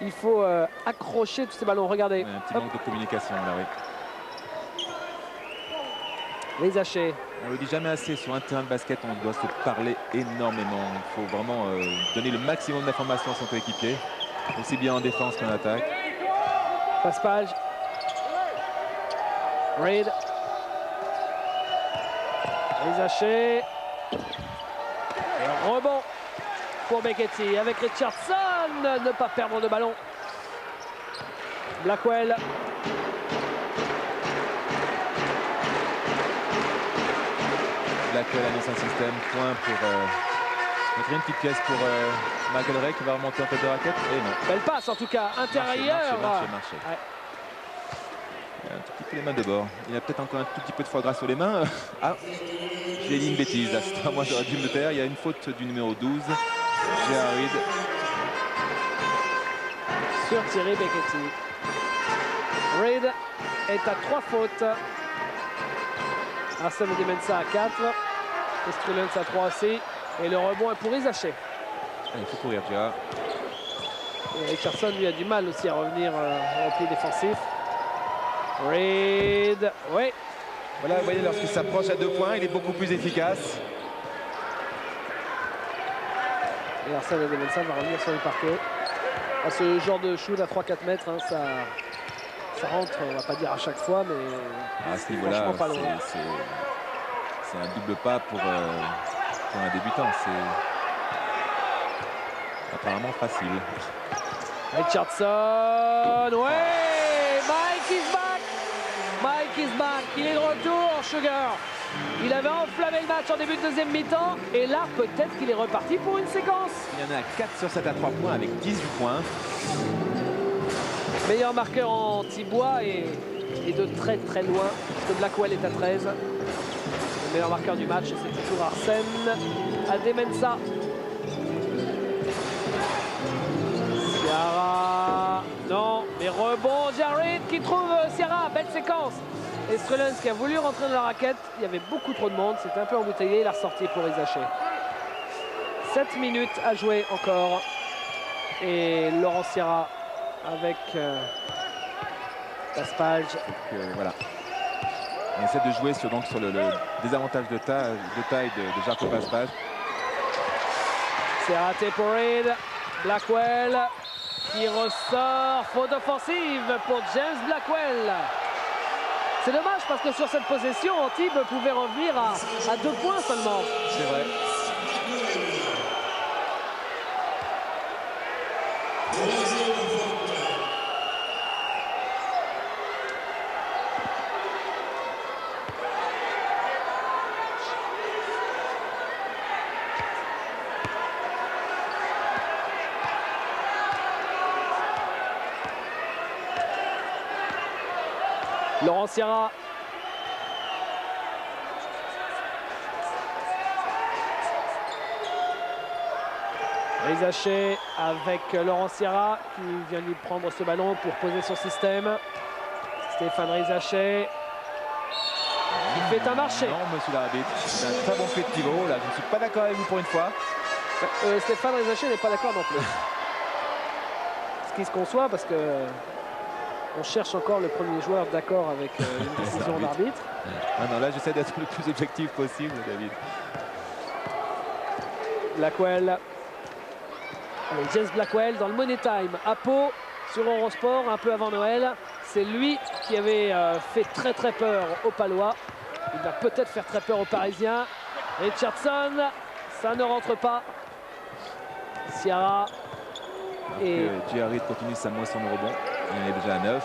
Il faut accrocher tous ces ballons. Regardez. Un petit manque de communication là, oui. Les hachés. On le dit jamais assez, sur un terrain de basket, on doit se parler énormément. Il faut vraiment donner le maximum d'informations à son coéquipier, aussi bien en défense qu'en attaque. Passe-Page. Reid. Les hachés. Et rebond pour Becchetti avec Richardson. Ne pas perdre de ballon. Blackwell. Blackwell annonce un système, point pour mettre une petite pièce pour McElray qui va remonter en tête de raquette. Et non. Belle passe en tout cas, intérieur. Marché. Ouais. Il a un tout petit peu les mains de bord. Il a peut-être encore un tout petit peu de foie gras sur les mains. Ah, j'ai dit une bêtise là. Moi j'aurais dû me taire. Il y a une faute du numéro 12. Jared. Sur Thierry Becchetti. Reid est à 3 fautes. Arsène Dimensa à 4. Strelens à 3 aussi. Et le rebond est pour Rizaché. Il faut courir déjà. Et Richardson lui a du mal aussi à revenir au repli défensif. Reid, oui. Voilà, vous voyez, lorsqu'il s'approche à 2 points, il est beaucoup plus efficace. Et Arsène Adémensah va revenir sur le parquet. À ce genre de shoot à 3-4 mètres, hein, ça rentre, on va pas dire à chaque fois, mais à ce niveau-là, c'est un double pas pour un débutant. C'est apparemment facile. Richardson, ouais, Mike is back. Mike is back, il est de retour, Sugar. Il avait enflammé le match en début de deuxième mi-temps et là peut-être qu'il est reparti pour une séquence. Il y en a 4 sur 7 à 3 points avec 18 points. Meilleur marqueur en Tibois et de très très loin parce que Blackwell est à 13. Le meilleur marqueur du match c'est toujours Arsène Adémensah. Ciara, non, mais rebond, Jarrett qui trouve Ciara, belle séquence. Et Strelens qui a voulu rentrer dans la raquette, il y avait beaucoup trop de monde, c'était un peu embouteillé, il a ressorti pour Rizaché. 7 minutes à jouer encore. Et Laurent Ciara avec Paspalj. Voilà. On essaie de jouer sur le désavantage de taille de Jarko Paspalj. C'est raté pour Reed. Blackwell qui ressort. Faute offensive pour James Blackwell. C'est dommage parce que sur cette possession, Antibes pouvait revenir à 2 points seulement. C'est vrai. Laurent Ciara. Rizaché avec Laurent Ciara qui vient lui prendre ce ballon pour poser son système. Stéphane Rizaché qui fait un marché. Non, monsieur l'arbitre, c'est un très bon fait de pivot. Là, je ne suis pas d'accord avec vous pour une fois. Stéphane Rizaché n'est pas d'accord non plus. Ce qui se conçoit parce que on cherche encore le premier joueur d'accord avec une décision d'arbitre. Ah non, là j'essaie d'être le plus objectif possible, David. Blackwell. Avec James Blackwell dans le Money Time à Pau sur Eurosport un peu avant Noël. C'est lui qui avait fait très très peur aux Palois. Il va peut-être faire très peur aux Parisiens. Richardson, ça ne rentre pas. Ciara. Et Jarrett continue sa moisson de rebond. Il en est déjà à 9.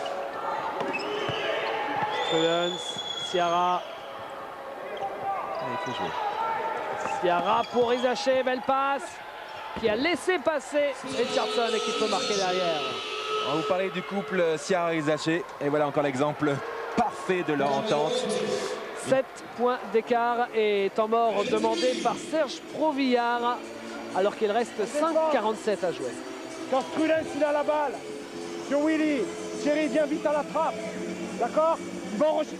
Strelens, Ciara. Il faut jouer. Ciara pour Rizaché, belle passe. Qui a laissé passer Richardson et qui peut marquer derrière. On va vous parler du couple Ciara-Rizaché. Et voilà encore l'exemple parfait de leur entente. 7 points d'écart et temps mort demandé par Serge Provillard alors qu'il reste 5,47 à jouer. Quand Strelens il a la balle sur Willy, Thierry vient vite à la trappe. D'accord?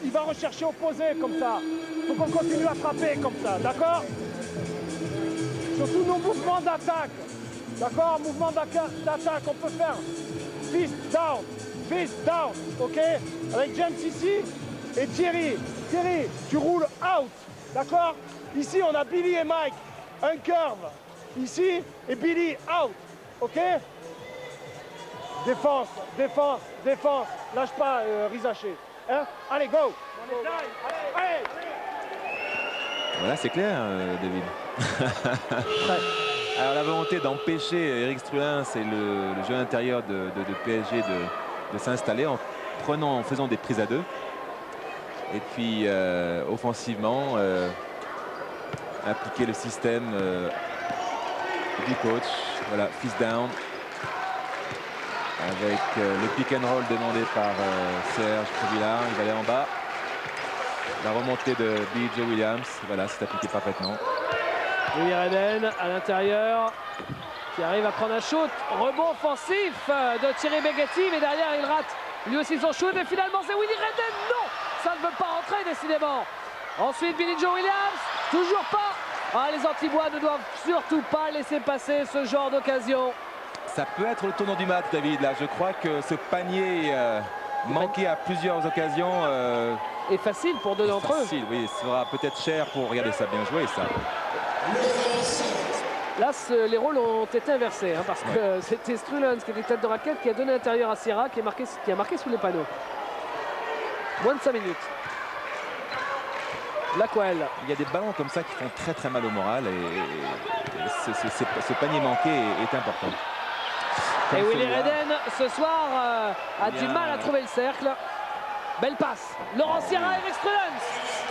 Il va rechercher opposé comme ça. Il faut qu'on continue à frapper comme ça. D'accord? Surtout nos mouvements d'attaque. D'accord? Mouvement d'attaque, on peut faire fist down, ok? Avec James ici et Thierry. Thierry, tu roules out, d'accord? Ici, on a Billy et Mike, un curve ici et Billy out, ok? Défense, lâche pas Rizaché. Hein? Allez, go! Allez. Voilà, c'est clair, David. Alors la volonté d'empêcher Eric Strelens et le jeu intérieur de PSG de s'installer en faisant des prises à 2. Et puis offensivement, appliquer le système du coach. Voilà, fist down. Avec le pick and roll demandé par Serge Provillard. Il va aller en bas. La remontée de B.J. Williams. Voilà, c'est appliqué parfaitement. Louis Redden à l'intérieur qui arrive à prendre un shoot. Rebond offensif de Thierry Beghetti, mais derrière il rate lui aussi son shoot. Et finalement c'est Willy Redden. Non, ça ne veut pas rentrer décidément. Ensuite Billy Joe Williams. Toujours pas. Ah, les Antibois ne doivent surtout pas laisser passer ce genre d'occasion. Ça peut être le tournant du match, David. Là, je crois que ce panier manqué à plusieurs occasions est facile pour deux d'entre eux. Oui, sera peut-être cher pour regarder ça, bien joué ça. Là, les rôles ont été inversés, hein, parce que c'était Strulens qui était tête de raquette, qui a donné l'intérieur à Sierra, qui a marqué sous les panneaux. Moins de 5 minutes. Blackwell. Il y a des ballons comme ça qui font très très mal au moral et ce panier manqué est important. Comme Et Willy celui-là. Redden, ce soir, a du mal à trouver le cercle. Belle passe. Laurent Sierra et Eric Strulens.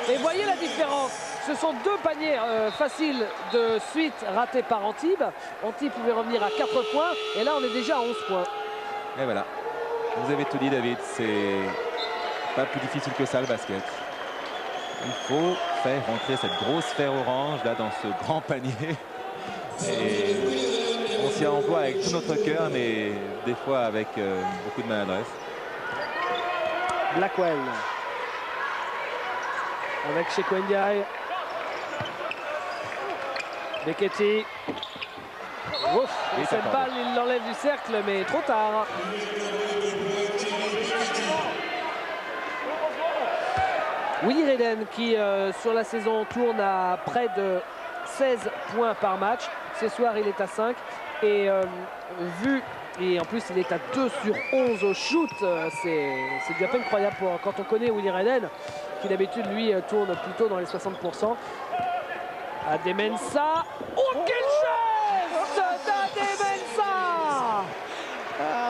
Et voyez la différence. Ce sont deux paniers faciles de suite ratés par Antibes. Antibes pouvait revenir à 4 points. Et là, on est déjà à 11 points. Et voilà. Vous avez tout dit, David. C'est pas plus difficile que ça, le basket. Il faut faire rentrer cette grosse sphère orange là dans ce grand panier. Et on s'y emploie avec tout notre cœur, mais des fois avec beaucoup de maladresse. Blackwell. Avec Chekwendiaï. Beketi. Ouf, Et cette ça balle, il l'enlève du cercle, mais trop tard. Willy Redden qui, sur la saison, tourne à près de 16 points par match. Ce soir, il est à 5. Et et en plus, il est à 2 sur 11 au shoot. C'est du à peine croyable quand on connaît Willy Redden, qui d'habitude, lui, tourne plutôt dans les 60%. Ademensa. Oh, quelle chance d'Ademensa!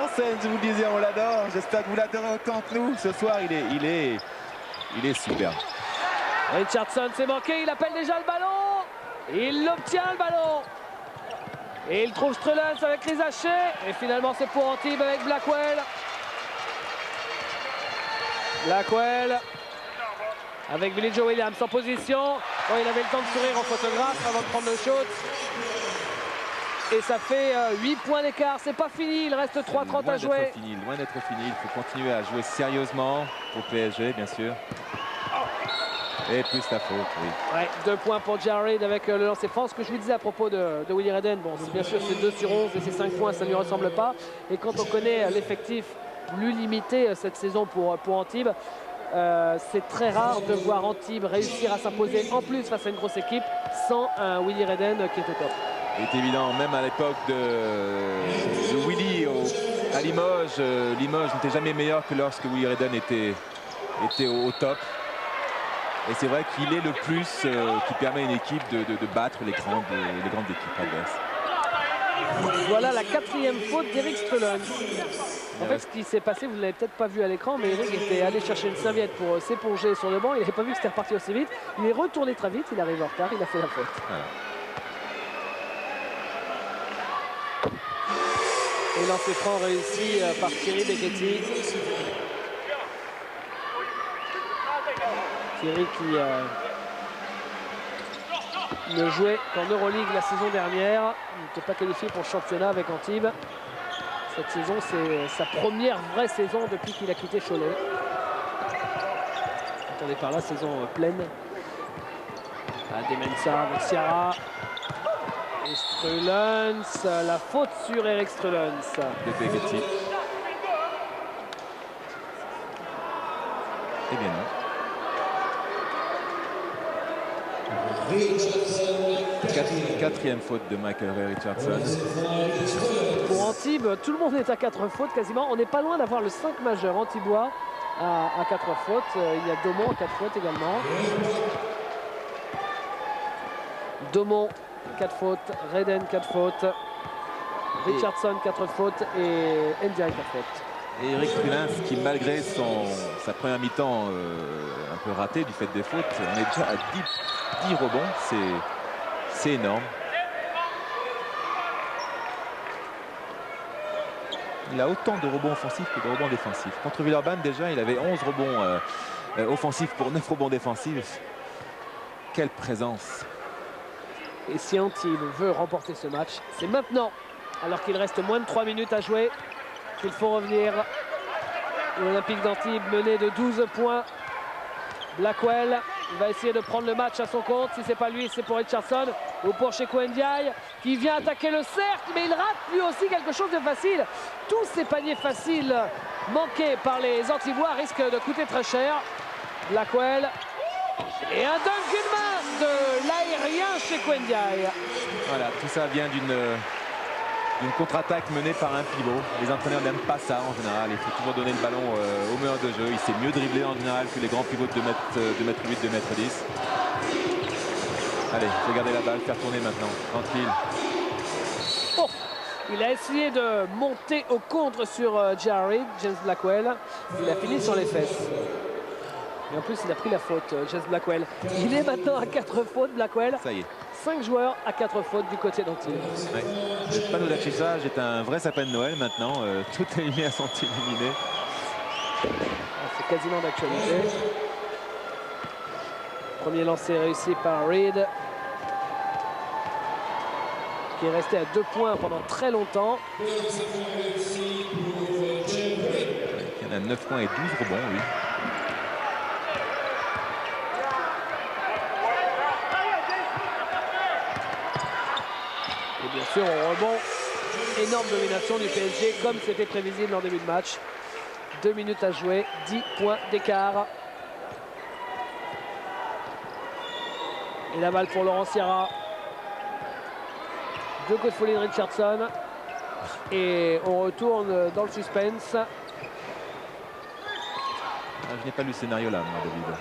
Arsène, je vous le disais, on l'adore. J'espère que vous l'adorez autant que nous. Ce soir, il est super. Richardson s'est manqué, il appelle déjà le ballon. Il obtient le ballon. Et il trouve Strulens avec les hachés. Et finalement, c'est pour Antibes avec Blackwell. Blackwell. Avec Billy Joe Williams en position. Oh, il avait le temps de sourire en photographe avant de prendre le shoot. Et ça fait 8 points d'écart. C'est pas fini, il reste 3:30 à jouer. Loin d'être fini, il faut continuer à jouer sérieusement pour PSG, bien sûr. Et plus la faute, oui. Ouais, 2 points pour Jared avec le lancer franc. Ce que je vous disais à propos de Willy Redden, bon, bien sûr c'est 2 sur 11 et c'est 5 points, ça ne lui ressemble pas. Et quand on connaît l'effectif plus limité cette saison pour Antibes, c'est très rare de voir Antibes réussir à s'imposer en plus face à une grosse équipe sans un Willy Redden qui est au top. Il est évident, même à l'époque de Willy à Limoges, Limoges n'était jamais meilleur que lorsque Willy Redden était au top. Et c'est vrai qu'il est le plus qui permet à une équipe de battre les grandes équipes adverses. Voilà la 4e faute d'Eric Strulens. En fait, ce qui s'est passé, vous ne l'avez peut-être pas vu à l'écran, mais Eric était allé chercher une serviette pour s'éponger sur le banc. Il n'avait pas vu que c'était reparti aussi vite. Il est retourné très vite, il arrive en retard, il a fait la faute. Voilà. Et lancer franc réussi par Thierry Beketi. Thierry qui ne jouait qu'en Euroleague la saison dernière. Il n'était pas qualifié pour le championnat avec Antibes. Cette saison, c'est sa première vraie saison depuis qu'il a quitté Cholet. Attendez par là, saison pleine. Ademensa avec Sierra. Et Strulens, la faute sur Eric Strulens. De Beketi. Eh bien non. Quatrième faute de Michael Ray Richardson. Pour Antibes, tout le monde est à 4 fautes quasiment. On n'est pas loin d'avoir le 5 majeur antibois à 4 fautes. Il y a Daumont à 4 fautes également. Daumont 4 fautes, Redden 4 fautes, Richardson 4 fautes et Ndiaye 4 fautes. Et Eric Strulens qui, malgré sa première mi-temps un peu ratée du fait des fautes, on est déjà à 10 rebonds, c'est énorme. Il a autant de rebonds offensifs que de rebonds défensifs. Contre Villeurbanne, déjà, il avait 11 rebonds offensifs pour 9 rebonds défensifs. Quelle présence! Et si Antibes veut remporter ce match, c'est maintenant, alors qu'il reste moins de 3 minutes à jouer, qu'il faut revenir. L'Olympique d'Antibes mené de 12 points. Blackwell, il va essayer de prendre le match à son compte. Si c'est pas lui, c'est pour Richardson ou pour Chekwendiaï qui vient attaquer le cercle, mais il rate lui aussi quelque chose de facile. Tous ces paniers faciles manqués par les Antibois risquent de coûter très cher. Blackwell et un dunk une main de l'aérien Chekwendiaï. Voilà, tout ça vient d'une contre-attaque menée par un pivot. Les entraîneurs n'aiment pas ça en général. Il faut toujours donner le ballon au meneur de jeu. Il sait mieux dribbler en général que les grands pivots de 2 mètres 8, 2 mètres 10. Allez, regardez la balle, faire tourner maintenant. Tranquille. Oh, il a essayé de monter au contre sur James Blackwell. Il a fini sur les fesses. Et en plus, il a pris la faute, James Blackwell. Il est maintenant à 4 fautes, Blackwell. Ça y est. 5 joueurs à 4 fautes du côté d'Antibes. Ouais. Le panneau d'affichage est un vrai sapin de Noël maintenant. Toutes les lumières sont illuminées. C'est quasiment d'actualité. Premier lancer réussi par Reed, qui est resté à 2 points pendant très longtemps. Il y en a 9 points et 12 rebonds, oui. Et bien sûr, au rebond, énorme domination du PSG, comme c'était prévisible en début de match. 2 minutes à jouer, 10 points d'écart. Et la balle pour Laurent Sierra. 2 coups de folie de Richardson. Et on retourne dans le suspense. Ah, je n'ai pas lu le scénario là, moi, David.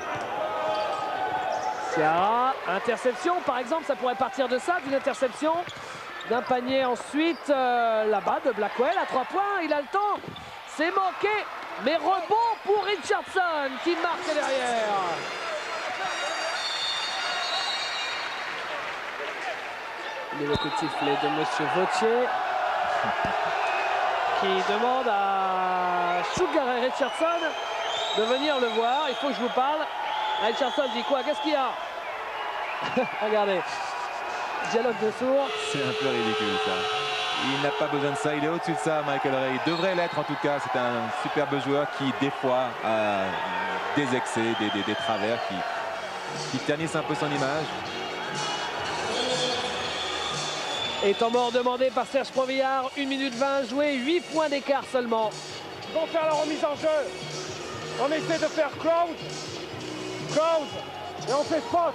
Sierra, interception par exemple, ça pourrait partir de ça, d'une interception. D'un panier ensuite, là-bas de Blackwell à 3 points, il a le temps. C'est manqué, mais rebond pour Richardson qui marque derrière. Le coup de sifflet de Monsieur Vautier qui demande à Sugar et Richardson de venir le voir. Il faut que je vous parle. Richardson dit quoi? Qu'est-ce qu'il y a? Regardez. Dialogue de sourds. C'est un peu ridicule ça. Il n'a pas besoin de ça, il est au-dessus de ça, Michael Ray. Il devrait l'être en tout cas. C'est un superbe joueur qui des fois a des excès, des travers qui ternissent un peu son image. Et temps mort demandé par Serge Provillard. 1 minute 20 joué, 8 points d'écart seulement. Ils vont faire la remise en jeu. On essaie de faire close. Et on fait spot.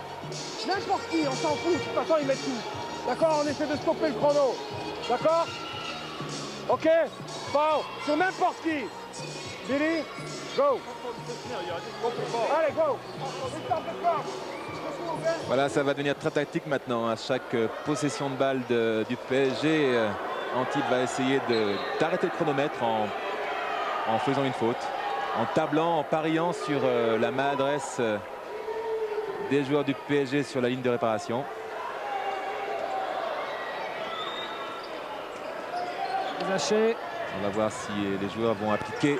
N'importe qui, on s'en fout. De toute façon, ils mettent tout. D'accord? On essaie de stopper le chrono. D'accord? Ok? Bon, sur n'importe qui. Billy, go. Allez, go. Voilà, ça va devenir très tactique maintenant. À chaque possession de balle du PSG, Antibes va essayer d'arrêter le chronomètre en faisant une faute, en tablant, en pariant sur la maladresse des joueurs du PSG sur la ligne de réparation. Zaché. On va voir si les joueurs vont appliquer.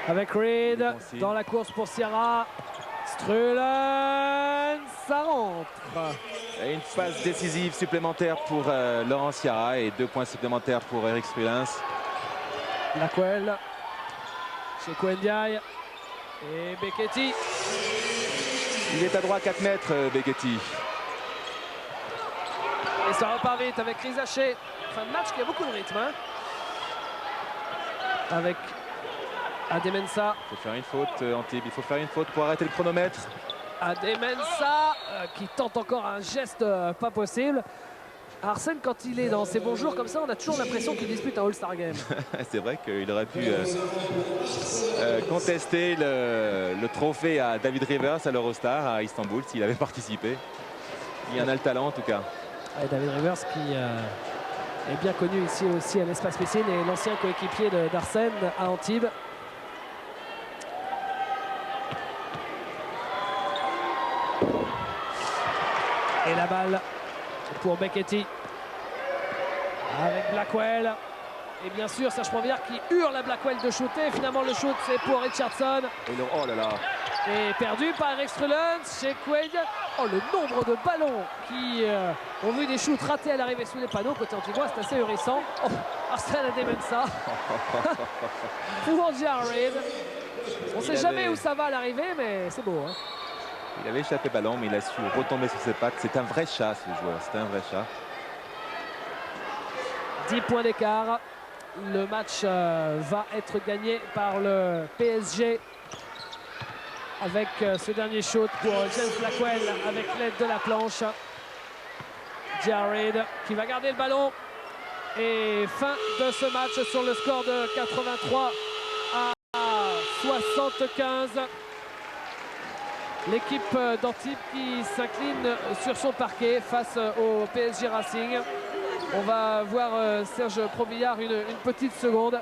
Avec Reed dans la course pour Sierra. Strullen, ça rentre. Et une phase décisive supplémentaire pour Laurent Sierra et 2 points supplémentaires pour Eric Strullen. Blackwell chez Kouendiaï et Beketi. Il est à droit 4 mètres, Beketi. Et ça repart vite avec Rizaché. Fin de match qui a beaucoup de rythme. Hein, avec Ademensa. Il faut faire une faute, Antibes. Il faut faire une faute pour arrêter le chronomètre. Ademensa qui tente encore un geste pas possible. Arsène, quand il est dans ses bons jours comme ça, on a toujours l'impression qu'il dispute un All-Star Game. C'est vrai qu'il aurait pu contester le trophée à David Rivers à l'Eurostar à Istanbul s'il avait participé. Il en a le talent en tout cas. Et David Rivers qui est bien connu ici aussi à l'Espace Piscine et l'ancien coéquipier d'Arsène à Antibes. Et la balle pour Beketi avec Blackwell. Et bien sûr, Serge Provillard qui hurle à Blackwell de shooter. Finalement, le shoot, c'est pour Richardson. Oh là là. Et perdu par Eric Strullen chez Quaid. Oh, le nombre de ballons qui ont vu des shoots ratés à l'arrivée sous les panneaux. Côté antigois, c'est assez ahurissant. Oh, Arsène Ademensa. Pour Jared. On ne sait jamais où ça va à l'arrivée, mais c'est beau. Hein. Il avait échappé ballon, mais il a su retomber sur ses pattes. C'est un vrai chat, ce joueur. C'est un vrai chat. 10 points d'écart. Le match va être gagné par le PSG avec ce dernier shoot pour James Blackwell avec l'aide de la planche. Jared qui va garder le ballon. Et fin de ce match sur le score de 83 à 75. L'équipe d'Antibes qui s'incline sur son parquet face au PSG Racing. On va voir Serge Probillard une petite seconde.